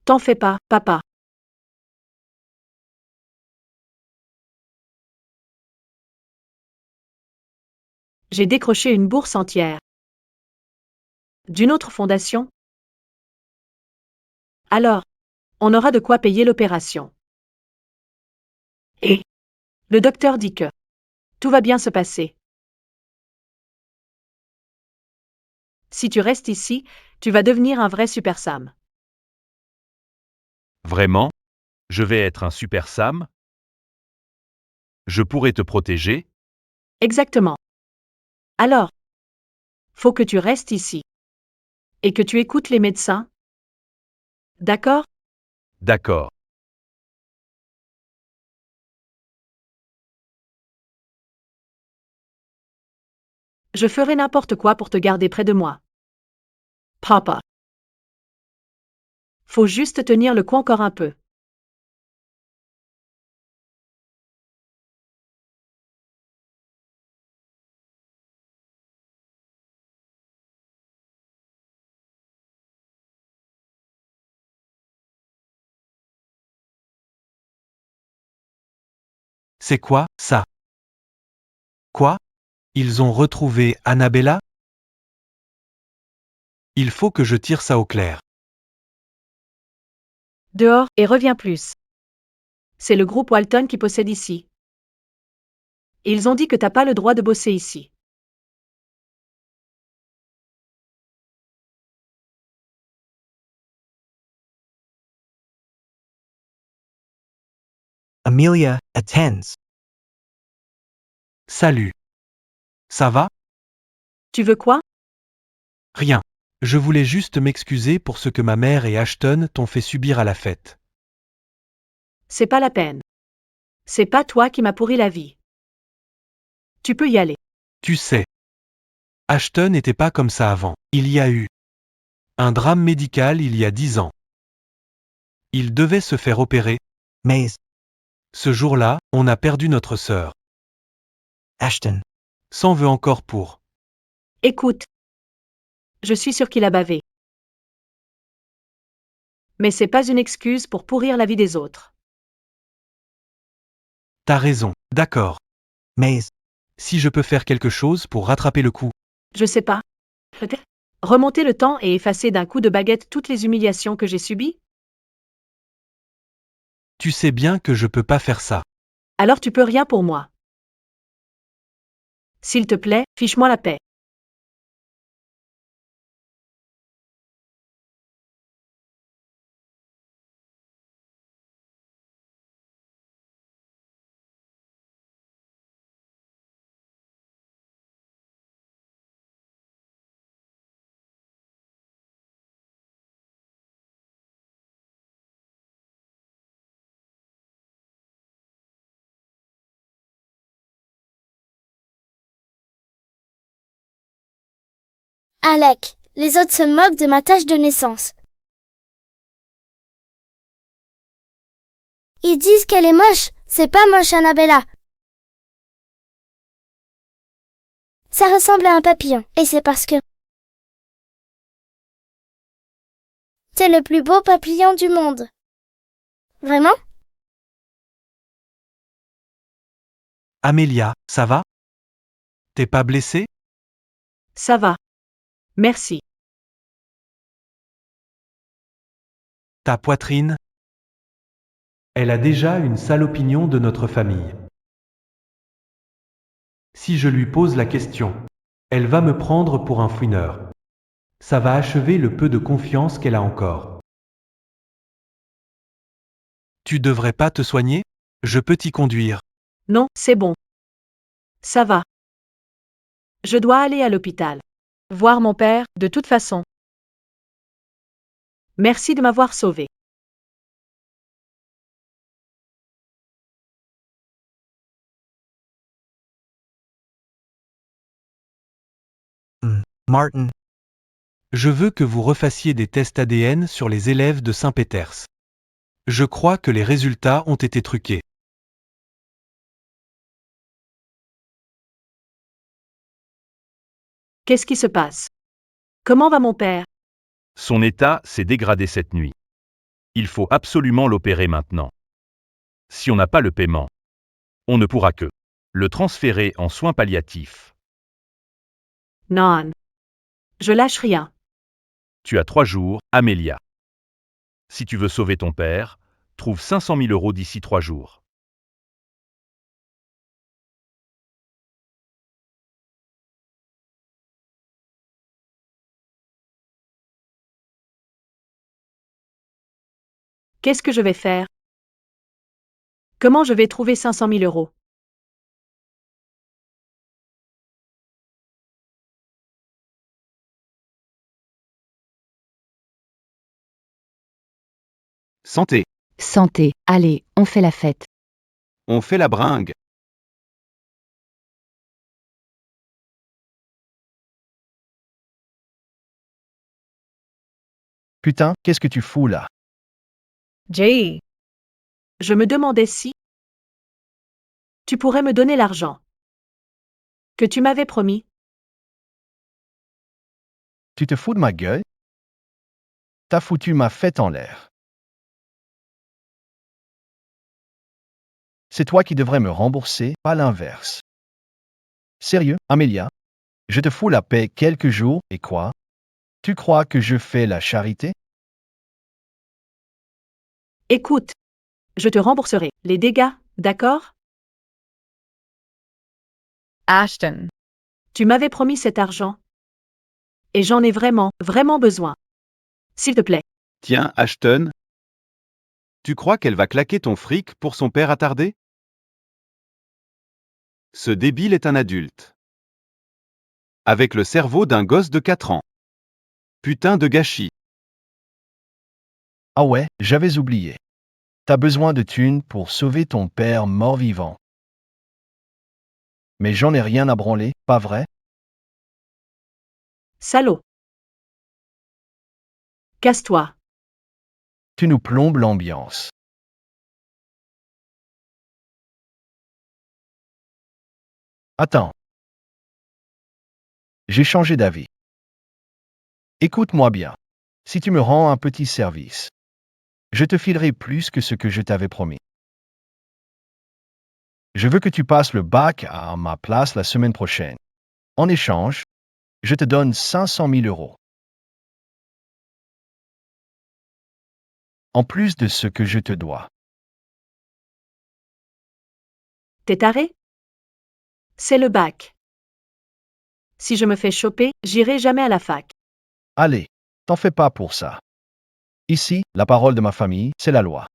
T'en fais pas, papa. J'ai décroché une bourse entière. D'une autre fondation? Alors, on aura de quoi payer l'opération. Et le docteur dit que tout va bien se passer. Si tu restes ici, tu vas devenir un vrai Super Sam. Vraiment? Je vais être un Super Sam? Je pourrai te protéger? Exactement. Alors, faut que tu restes ici. Et que tu écoutes les médecins. D'accord? D'accord. Je ferai n'importe quoi pour te garder près de moi. Papa. Faut juste tenir le coup encore un peu. C'est quoi, ça? Quoi? Ils ont retrouvé Annabella? Il faut que je tire ça au clair. Dehors, et reviens plus. C'est le groupe Walton qui possède ici. Ils ont dit que t'as pas le droit de bosser ici. Amelia attends. Salut. Ça va? Tu veux quoi? Rien. Je voulais juste m'excuser pour ce que ma mère et Ashton t'ont fait subir à la fête. C'est pas la peine. C'est pas toi qui m'as pourri la vie. Tu peux y aller. Tu sais. Ashton n'était pas comme ça avant. Il y a eu un drame médical il y a 10 ans. Il devait se faire opérer. Mais, Ce jour-là, on a perdu notre sœur. Ashton, S'en veut encore pour. Écoute. Je suis sûr qu'il a bavé. Mais c'est pas une excuse pour pourrir la vie des autres. T'as raison, d'accord. mais, Si je peux faire quelque chose pour rattraper le coup. Je sais pas. Peut-être. Remonter le temps et effacer d'un coup de baguette toutes les humiliations que j'ai subies? Tu sais bien que je peux pas faire ça. Alors tu peux rien pour moi. S'il te plaît, fiche-moi la paix. Alec, les autres se moquent de ma tâche de naissance. Ils disent qu'elle est moche. C'est pas moche, Annabella. Ça ressemble à un papillon, et c'est parce que c'est le plus beau papillon du monde. Vraiment? Amélia, ça va? T'es pas blessée? Ça va. Merci. Ta poitrine? Elle a déjà une sale opinion de notre famille. Si je lui pose la question, elle va me prendre pour un fouineur. Ça va achever le peu de confiance qu'elle a encore. Tu devrais pas te soigner? Je peux t'y conduire. Non, c'est bon. Ça va. Je dois aller à l'hôpital. Voir mon père, de toute façon. Merci de m'avoir sauvé. Martin, Je veux que vous refassiez des tests ADN sur les élèves de Saint-Péters. Je crois que les résultats ont été truqués. Qu'est-ce qui se passe? Comment va mon père? Son état s'est dégradé cette nuit. Il faut absolument l'opérer maintenant. Si on n'a pas le paiement, on ne pourra que le transférer en soins palliatifs. Non. Je lâche rien. Tu as 3 jours, Amélia. Si tu veux sauver ton père, trouve 500 000 € d'ici 3 jours. Qu'est-ce que je vais faire? Comment je vais trouver 500 000 €? Santé. Santé, allez, on fait la fête. On fait la bringue. Putain, qu'est-ce que tu fous là? Jay. Je me demandais si tu pourrais me donner l'argent que tu m'avais promis. Tu te fous de ma gueule? T'as foutu ma fête en l'air. C'est toi qui devrais me rembourser, pas l'inverse. Sérieux, Amélia? Je te fous la paix quelques jours, et quoi? Tu crois que je fais la charité? Écoute, je te rembourserai les dégâts, d'accord? Ashton. Tu m'avais promis cet argent. Et j'en ai vraiment, vraiment besoin. S'il te plaît. Tiens, Ashton. Tu crois qu'elle va claquer ton fric pour son père attardé? Ce débile est un adulte. Avec le cerveau d'un gosse de 4 ans. Putain de gâchis. Ah ouais, j'avais oublié. T'as besoin de thunes pour sauver ton père mort-vivant. Mais j'en ai rien à branler, pas vrai? Salaud. Casse-toi. Tu nous plombes l'ambiance. Attends. J'ai changé d'avis. Écoute-moi bien. Si tu me rends un petit service, je te filerai plus que ce que je t'avais promis. Je veux que tu passes le bac à ma place la semaine prochaine. En échange, je te donne 500 000 euros. En plus de ce que je te dois. T'es taré? C'est le bac. Si je me fais choper, j'irai jamais à la fac. Allez, t'en fais pas pour ça. Ici, la parole de ma famille, c'est la loi.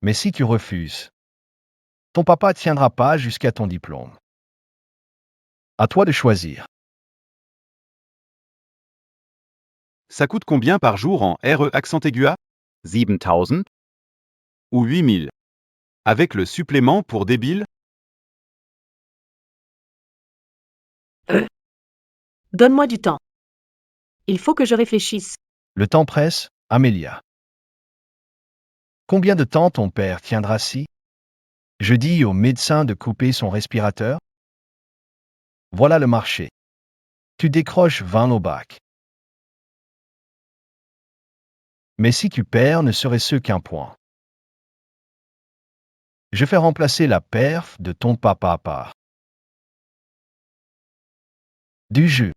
Mais si tu refuses, ton papa ne tiendra pas jusqu'à ton diplôme. À toi de choisir. Ça coûte combien par jour en RE accent aigu A? 7000? Ou 8000? Avec le supplément pour débile? Donne-moi du temps. Il faut que je réfléchisse. Le temps presse, Amélia. Combien de temps ton père tiendra si je dis au médecin de couper son respirateur? Voilà le marché. Tu décroches 20 au bac. Mais si tu perds, ne serait-ce qu'un point. Je fais remplacer la perf de ton papa par du jeu.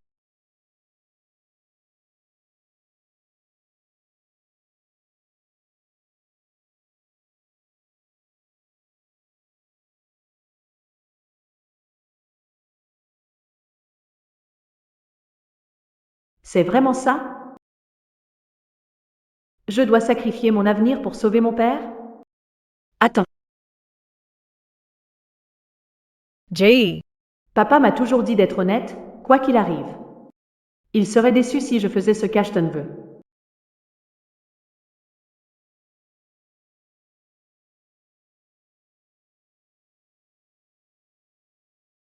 C'est vraiment ça? Je dois sacrifier mon avenir pour sauver mon père? Attends, Jay, papa m'a toujours dit d'être honnête, quoi qu'il arrive. Il serait déçu si je faisais ce qu'Ashton veut.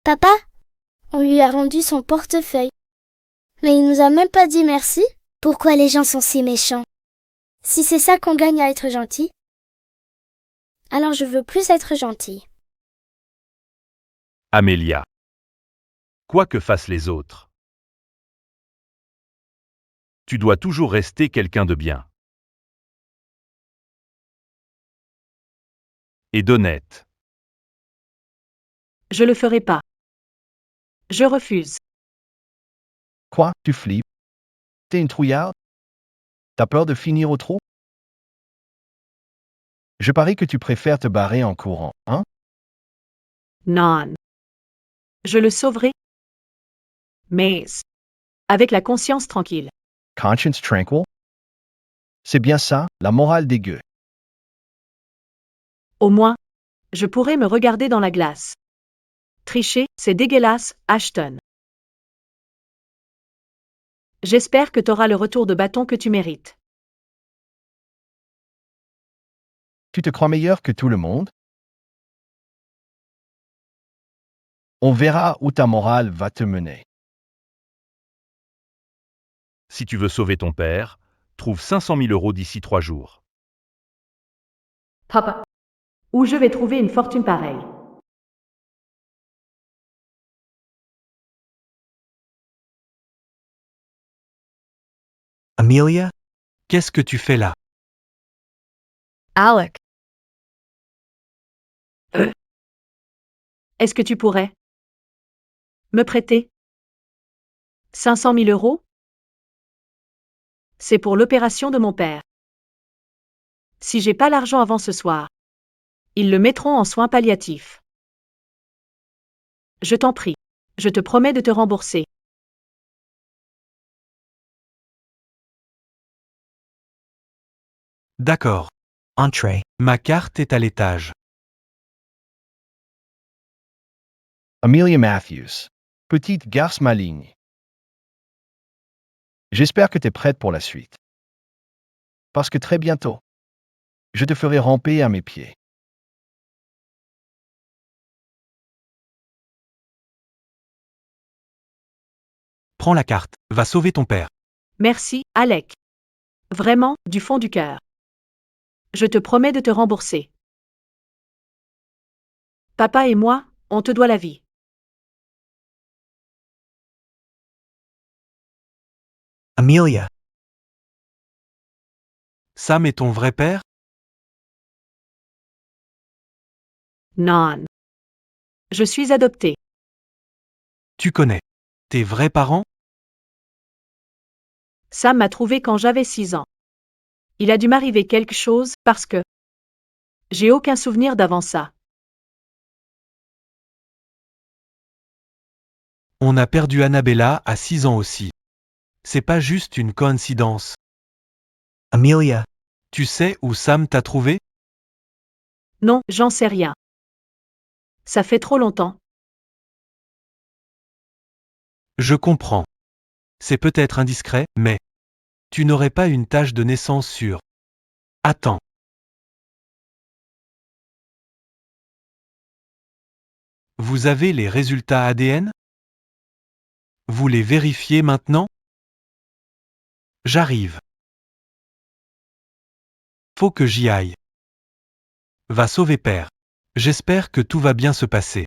Papa, on lui a rendu son portefeuille. Mais il nous a même pas dit merci. Pourquoi les gens sont si méchants? Si c'est ça qu'on gagne à être gentil, alors je veux plus être gentil. Amélia. Quoi que fassent les autres, tu dois toujours rester quelqu'un de bien. Et d'honnête. Je le ferai pas. Je refuse. Quoi, tu flippes? T'es une trouillarde? T'as peur de finir au trou? Je parie que tu préfères te barrer en courant, hein? Non. Je le sauverai. Mais avec la conscience tranquille. Conscience tranquil? C'est bien ça, la morale des gueux. Au moins, je pourrai me regarder dans la glace. Tricher, c'est dégueulasse, Ashton. J'espère que t'auras le retour de bâton que tu mérites. Tu te crois meilleur que tout le monde? On verra où ta morale va te mener. Si tu veux sauver ton père, trouve 500 000 euros d'ici 3 jours. Papa. Où je vais trouver une fortune pareille? Amelia? Qu'est-ce que tu fais là? Alec, Est-ce que tu pourrais me prêter 500 000 euros? C'est pour l'opération de mon père. Si j'ai pas l'argent avant ce soir, ils le mettront en soins palliatifs. Je t'en prie. Je te promets de te rembourser. D'accord. Entrée. Ma carte est à l'étage. Amelia Matthews. Petite garce maligne. J'espère que tu es prête pour la suite. Parce que très bientôt, je te ferai ramper à mes pieds. Prends la carte. Va sauver ton père. Merci, Alec. Vraiment, du fond du cœur. Je te promets de te rembourser. Papa et moi, on te doit la vie. Amelia. Sam est ton vrai père? Non. Je suis adoptée. Tu connais tes vrais parents? Sam m'a trouvée quand j'avais 6 ans. Il a dû m'arriver quelque chose, parce que j'ai aucun souvenir d'avant ça. On a perdu Annabella à 6 ans aussi. C'est pas juste une coïncidence. Amelia. Tu sais où Sam t'a trouvé? Non, j'en sais rien. Ça fait trop longtemps. Je comprends. C'est peut-être indiscret, mais tu n'aurais pas une tâche de naissance sûre. Attends. Vous avez les résultats ADN? Vous les vérifiez maintenant? J'arrive. Faut que j'y aille. Va sauver père. J'espère que tout va bien se passer.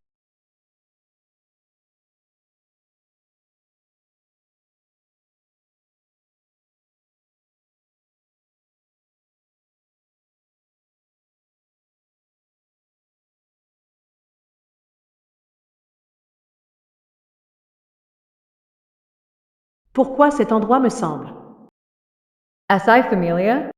Pourquoi cet endroit me semble As I familiar?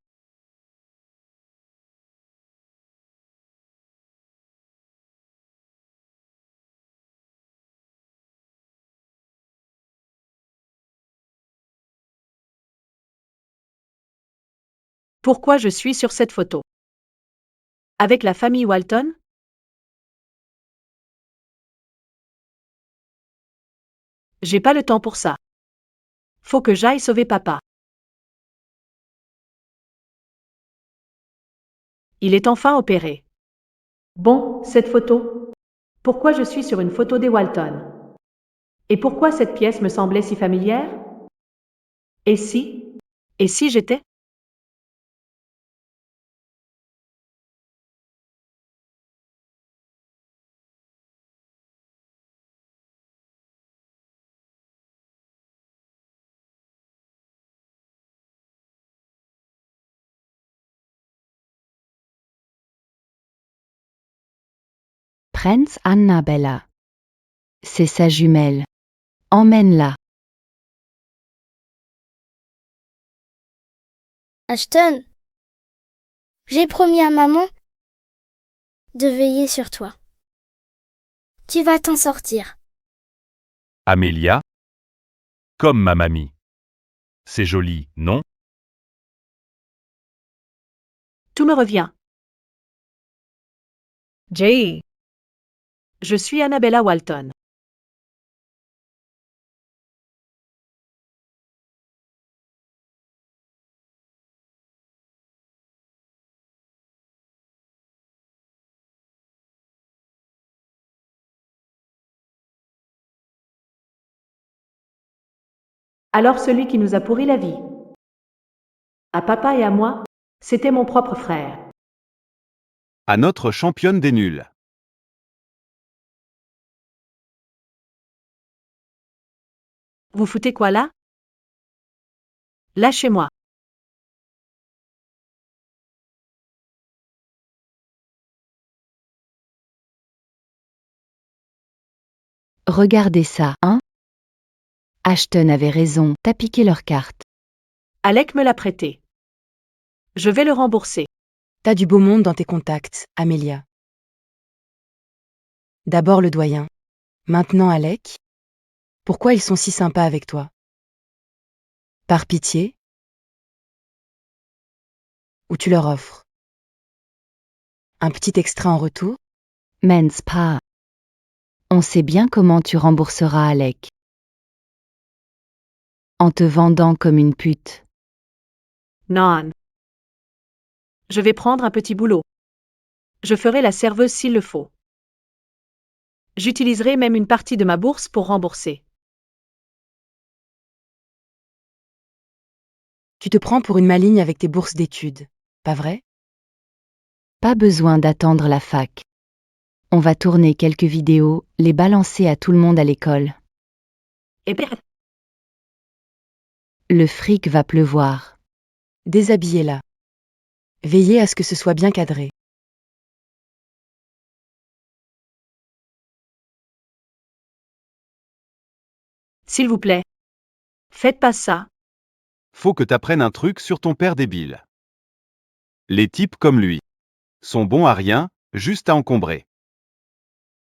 Pourquoi je suis sur cette photo? Avec la famille Walton? J'ai pas le temps pour ça. Faut que j'aille sauver papa. Il est enfin opéré. Bon, cette photo. Pourquoi je suis sur une photo des Walton? Et pourquoi cette pièce me semblait si familière? Et si? Et si j'étais? Prince Annabella. C'est sa jumelle. Emmène-la. Ashton, j'ai promis à maman de veiller sur toi. Tu vas t'en sortir. Amelia? Comme ma mamie. C'est joli, non? Tout me revient. J. Je suis Annabella Walton. Alors celui qui nous a pourri la vie. À papa et à moi, c'était mon propre frère. À notre championne des nuls. Vous foutez quoi là? Lâchez-moi. Regardez ça, hein? Ashton avait raison, t'as piqué leur carte. Alec me l'a prêté. Je vais le rembourser. T'as du beau monde dans tes contacts, Amelia. D'abord le doyen. Maintenant Alec. Pourquoi ils sont si sympas avec toi? Par pitié? Ou tu leur offres un petit extra en retour? Men's pas. On sait bien comment tu rembourseras Alec. En te vendant comme une pute. Non. Je vais prendre un petit boulot. Je ferai la serveuse s'il le faut. J'utiliserai même une partie de ma bourse pour rembourser. Tu te prends pour une maligne avec tes bourses d'études, pas vrai? Pas besoin d'attendre la fac. On va tourner quelques vidéos, les balancer à tout le monde à l'école. Et bien, Le fric va pleuvoir. Déshabillez-la. Veillez à ce que ce soit bien cadré. s'il vous plaît. Faites pas ça. Faut que t'apprennes un truc sur ton père débile. Les types comme lui sont bons à rien, juste à encombrer.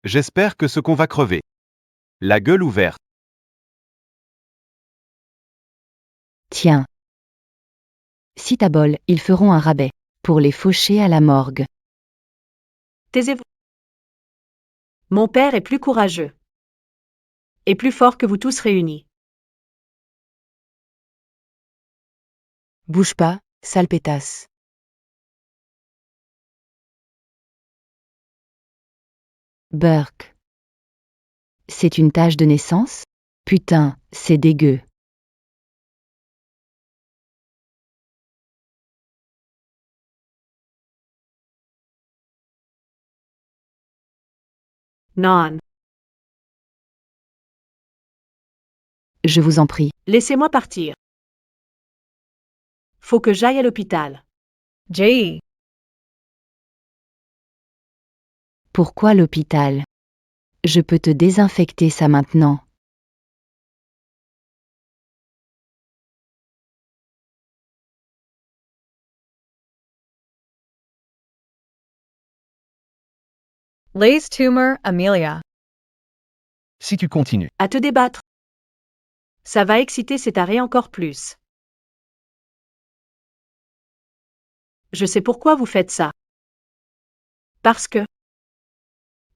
J'espère que ce qu'on va crever. La gueule ouverte. Tiens. Si t'as bol, ils feront un rabais. Pour les faucher à la morgue. Taisez-vous. Mon père est plus courageux. Et plus fort que vous tous réunis. Bouge pas, sale pétasse. Burke. C'est une tache de naissance? Putain, c'est dégueu. Non. Je vous en prie. Laissez-moi partir. Faut que j'aille à l'hôpital. Jay. Pourquoi l'hôpital? Je peux te désinfecter ça maintenant. Lay's tumor, Amelia. Si tu continues, À te débattre. Ça va exciter cet arrêt encore plus. Je sais pourquoi vous faites ça. Parce que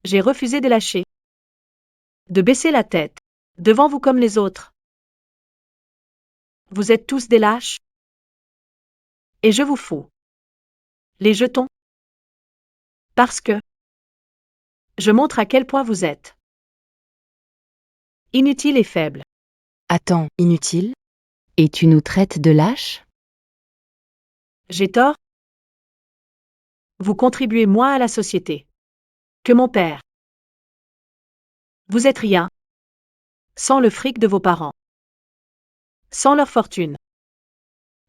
j'ai refusé de lâcher. De baisser la tête. Devant vous comme les autres. Vous êtes tous des lâches. Et je vous fous. Les jetons. Parce que je montre à quel point vous êtes inutile et faible. Attends, inutile? Et tu nous traites de lâches? J'ai tort? Vous contribuez moins à la société que mon père. Vous êtes rien. Sans le fric de vos parents. Sans leur fortune.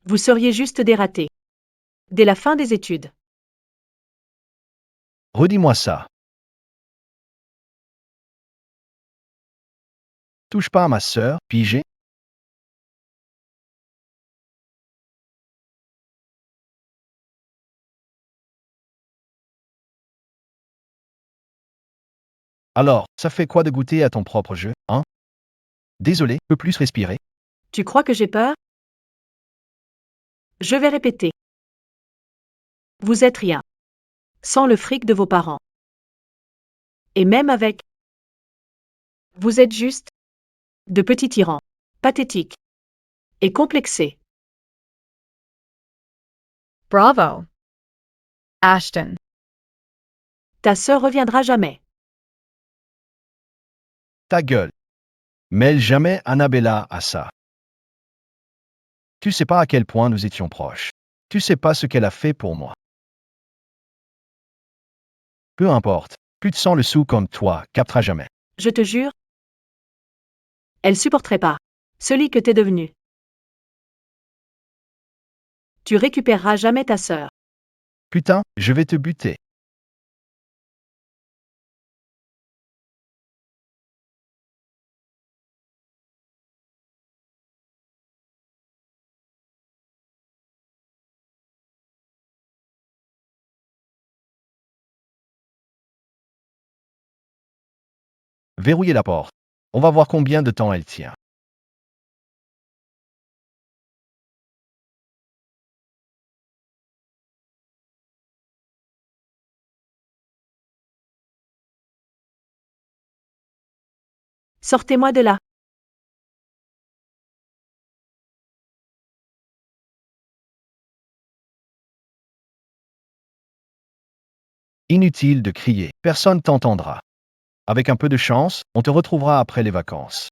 Vous seriez juste des ratés. Dès la fin des études. redis-moi ça. Touche pas à ma sœur, pigé. Alors, ça fait quoi de goûter à ton propre jeu, hein? Désolé, peux plus respirer. Tu crois que j'ai peur? Je vais répéter. Vous êtes rien. Sans le fric de vos parents. Et même avec. Vous êtes juste de petits tyrans. Pathétiques. Et complexés. Bravo. Ashton. Ta sœur reviendra jamais. Ta gueule. Mêle jamais Annabella à ça. Tu sais pas à quel point nous étions proches. Tu sais pas ce qu'elle a fait pour moi. Peu importe, plus de sang le sou comme toi captera jamais. Je te jure. Elle supporterait pas. Celui que t'es devenu. Tu récupéreras jamais ta sœur. Putain, je vais te buter. Verrouillez la porte. On va voir combien de temps elle tient. Sortez-moi de là. Inutile de crier, personne t'entendra. Avec un peu de chance, on te retrouvera après les vacances.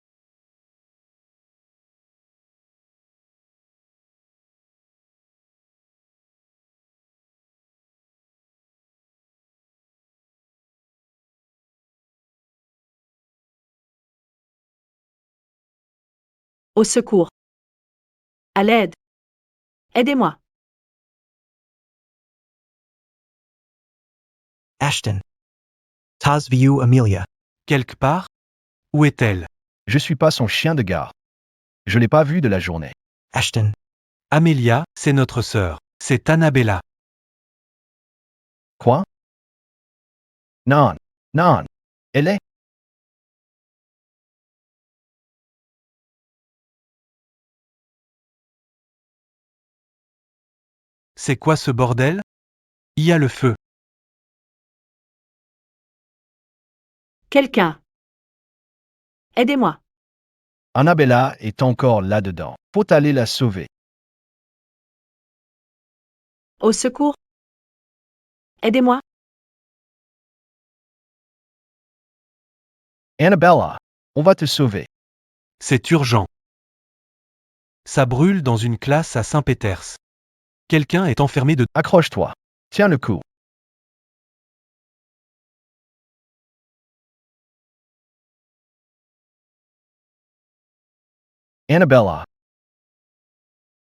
Au secours. À l'aide. Aidez-moi. Ashton. Tas vu Amelia. Quelque part? Où est-elle? Je suis pas son chien de garde. Je l'ai pas vu de la journée. Ashton. Amelia, c'est notre sœur. C'est Annabella. Quoi? Non, non. Elle est. C'est quoi ce bordel? Il y a le feu. Quelqu'un. Aidez-moi. Annabella est encore là-dedans. Faut aller la sauver. Au secours. Aidez-moi. Annabella, on va te sauver. C'est urgent. Ça brûle dans une classe à Saint-Péters. Quelqu'un est enfermé de... Accroche-toi. Tiens le coup. Annabella.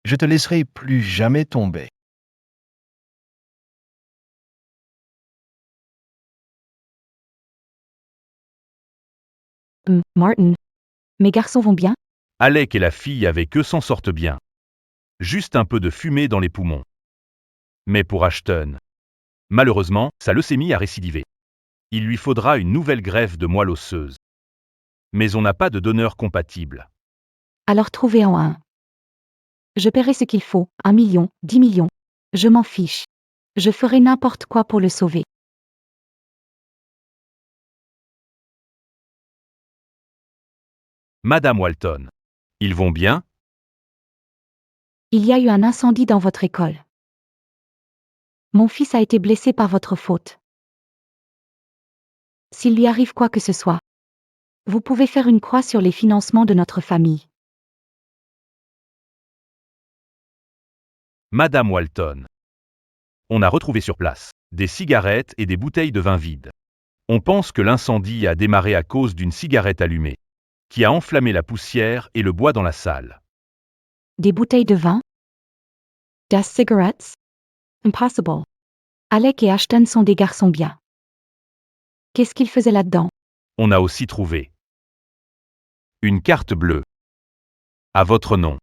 Je te laisserai plus jamais tomber. Martin. Mes garçons vont bien? Alec et la fille avec eux s'en sortent bien. Juste un peu de fumée dans les poumons. Mais pour Ashton, malheureusement, sa leucémie a récidivé. Il lui faudra une nouvelle greffe de moelle osseuse. Mais on n'a pas de donneur compatible. Alors trouvez-en un. Je paierai ce qu'il faut, 1 million, 10 millions. Je m'en fiche. Je ferai n'importe quoi pour le sauver. Madame Walton. Ils vont bien? Il y a eu un incendie dans votre école. Mon fils a été blessé par votre faute. S'il lui arrive quoi que ce soit, vous pouvez faire une croix sur les financements de notre famille. Madame Walton. On a retrouvé sur place des cigarettes et des bouteilles de vin vides. On pense que l'incendie a démarré à cause d'une cigarette allumée, qui a enflammé la poussière et le bois dans la salle. Des bouteilles de vin? Das Cigarettes? Impossible. Alec et Ashton sont des garçons bien. Qu'est-ce qu'ils faisaient là-dedans? On a aussi trouvé une carte bleue à votre nom.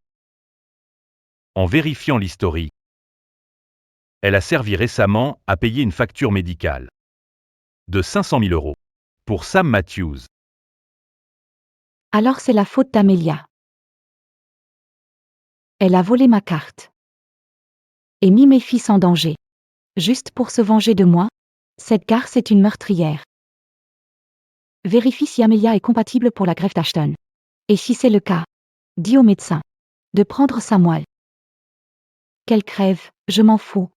En vérifiant l'historique, elle a servi récemment à payer une facture médicale de 500 000 € pour Sam Matthews. Alors c'est la faute d'Amelia. Elle a volé ma carte. Et mis mes fils en danger. Juste pour se venger de moi? Cette garce est une meurtrière. Vérifie si Amelia est compatible pour la greffe d'Ashton. Et si c'est le cas, dis au médecin de prendre sa moelle. Qu'elle crève, je m'en fous.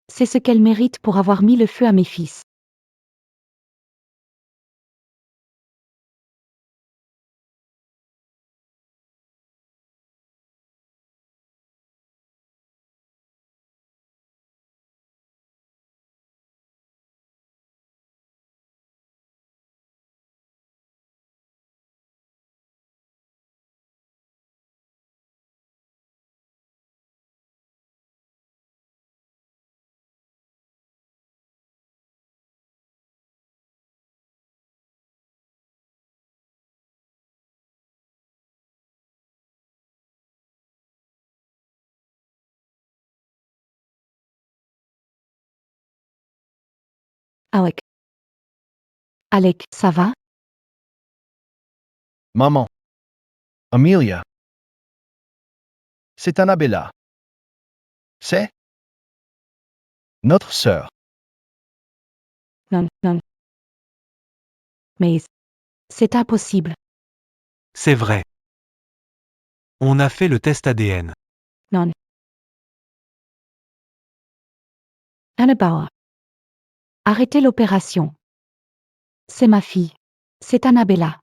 C'est ce qu'elle mérite pour avoir mis le feu à mes fils. Alec. Alec, ça va? Maman. Amelia. C'est Annabella. C'est notre sœur. Non, non. Mais c'est impossible. C'est vrai. On a fait le test ADN. Non. Annabella. Arrêtez l'opération. C'est ma fille. C'est Annabella.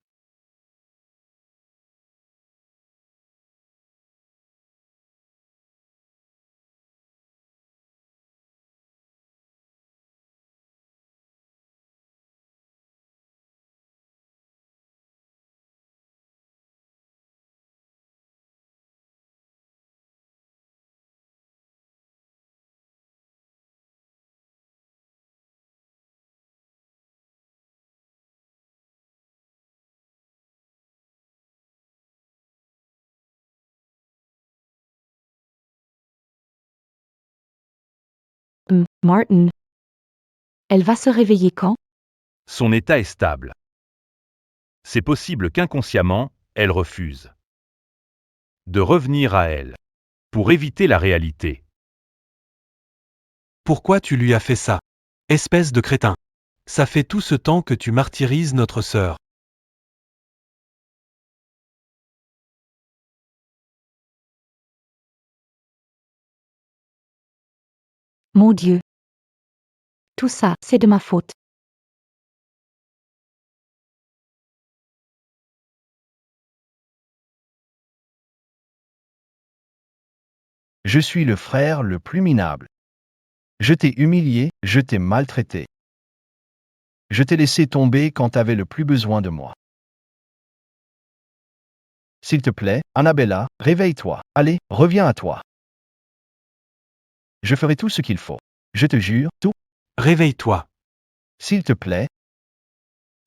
Martin. Elle va se réveiller quand? Son état est stable. C'est possible qu'inconsciemment, elle refuse de revenir à elle pour éviter la réalité. Pourquoi tu lui as fait ça? Espèce de crétin. Ça fait tout ce temps que tu martyrises notre sœur. Mon Dieu. Tout ça, c'est de ma faute. Je suis le frère le plus minable. Je t'ai humilié, je t'ai maltraité. Je t'ai laissé tomber quand t'avais le plus besoin de moi. S'il te plaît, Annabella, réveille-toi. Allez, reviens à toi. Je ferai tout ce qu'il faut. Je te jure, tout. Réveille-toi. S'il te plaît.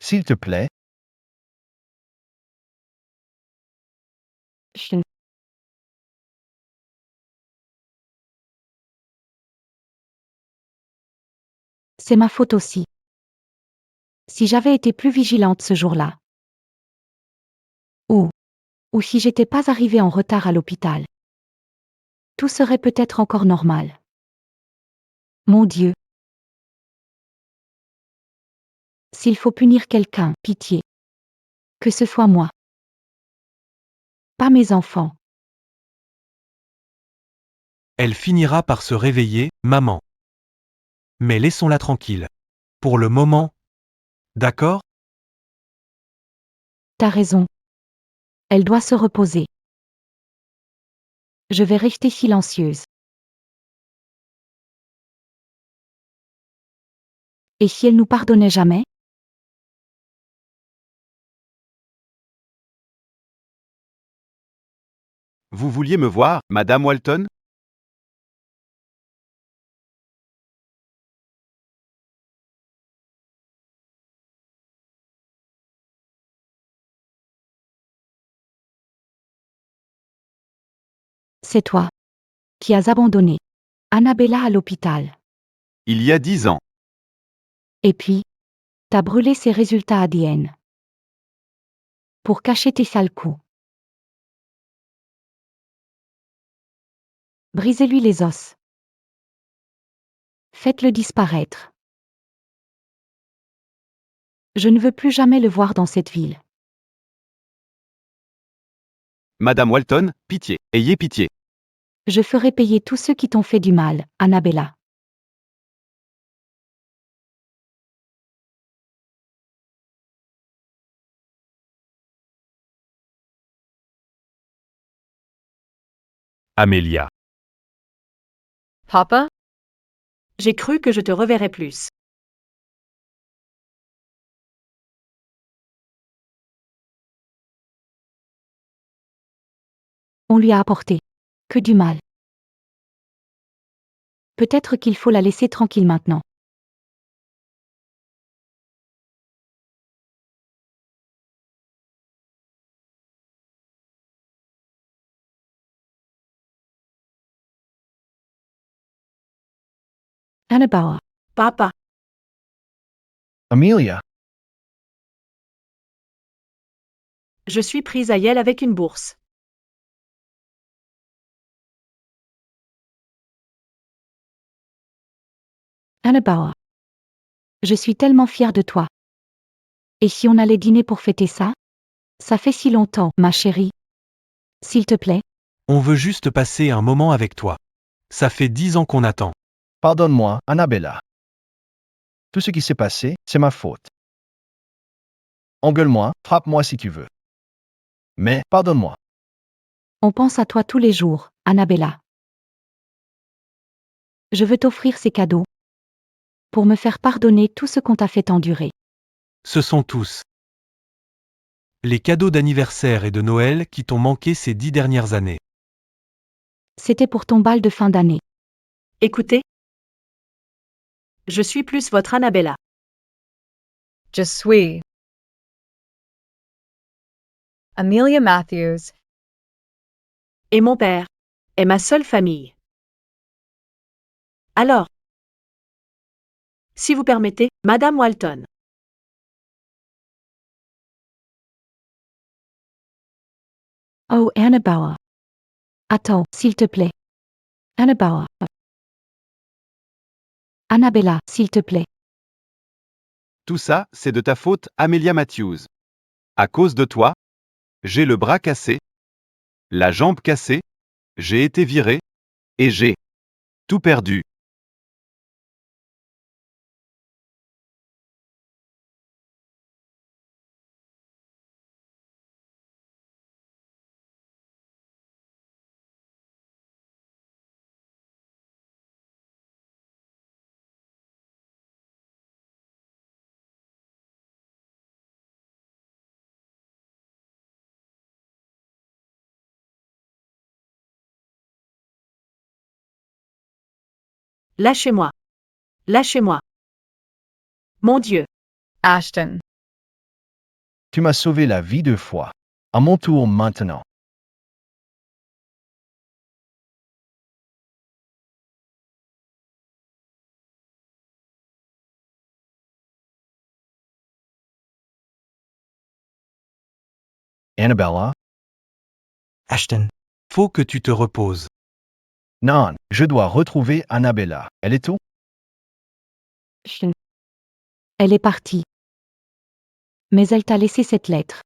S'il te plaît. Chut. C'est ma faute aussi. Si j'avais été plus vigilante ce jour-là. Ou si j'étais pas arrivée en retard à l'hôpital. Tout serait peut-être encore normal. Mon Dieu. S'il faut punir quelqu'un, pitié. Que ce soit moi. Pas mes enfants. Elle finira par se réveiller, maman. Mais laissons-la tranquille. Pour le moment. D'accord? T'as raison. Elle doit se reposer. Je vais rester silencieuse. Et si elle nous pardonnait jamais? Vous vouliez me voir, Madame Walton? C'est toi. Qui as abandonné Annabella à l'hôpital. Il y a 10 ans. Et puis, t'as brûlé ses résultats ADN. Pour cacher tes sales coups. Brisez-lui les os. Faites-le disparaître. Je ne veux plus jamais le voir dans cette ville. Madame Walton, pitié, ayez pitié. Je ferai payer tous ceux qui t'ont fait du mal, Annabella. Amelia. Papa? J'ai cru que je te reverrais plus. On lui a apporté que du mal. Peut-être qu'il faut la laisser tranquille maintenant. Annabella. Papa, Amelia, je suis prise à Yale avec une bourse. Annabella. Je suis tellement fière de toi. Et si on allait dîner pour fêter ça? Ça fait si longtemps, ma chérie. S'il te plaît. On veut juste passer un moment avec toi. Ça fait 10 ans qu'on attend. pardonne-moi, Annabella. Tout ce qui s'est passé, c'est ma faute. Engueule-moi, frappe-moi si tu veux. Mais, pardonne-moi. On pense à toi tous les jours, Annabella. Je veux t'offrir ces cadeaux. Pour me faire pardonner tout ce qu'on t'a fait endurer. Ce sont tous les cadeaux d'anniversaire et de Noël qui t'ont manqué ces 10 dernières années. C'était pour ton bal de fin d'année. Écoutez. Je suis plus votre Annabella. Je suis Amelia Matthews. Et mon père est ma seule famille. Alors, Si vous permettez, Madame Walton. Oh, Annabauer. Attends, s'il te plaît. Annabauer. Annabella, s'il te plaît. Tout ça, c'est de ta faute, Amelia Matthews. À cause de toi, j'ai le bras cassé, la jambe cassée, j'ai été viré, et j'ai tout perdu. Lâchez-moi. Lâchez-moi. Mon Dieu. Ashton. Tu m'as sauvé la vie 2 fois. À mon tour maintenant. Annabella? Ashton. Faut que tu te reposes. Non, je dois retrouver Annabella. Elle est où? Elle est partie. Mais elle t'a laissé cette lettre.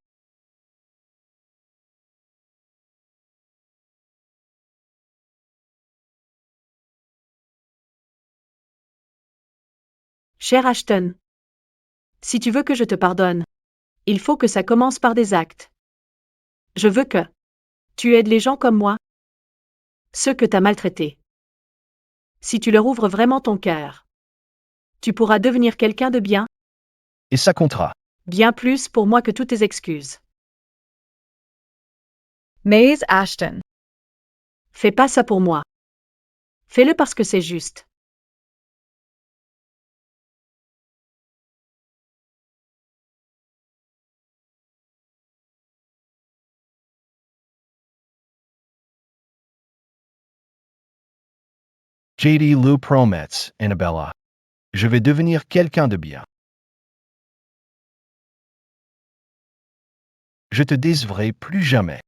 Cher Ashton. Si tu veux que je te pardonne, il faut que ça commence par des actes. Je veux que tu aides les gens comme moi, ceux que t'as maltraités. Si tu leur ouvres vraiment ton cœur, tu pourras devenir quelqu'un de bien, Et ça comptera. bien plus pour moi que toutes tes excuses. Maze Ashton. Fais pas ça pour moi. Fais-le parce que c'est juste. JD Lou promets, Annabella. Je vais devenir quelqu'un de bien. Je te décevrai plus jamais.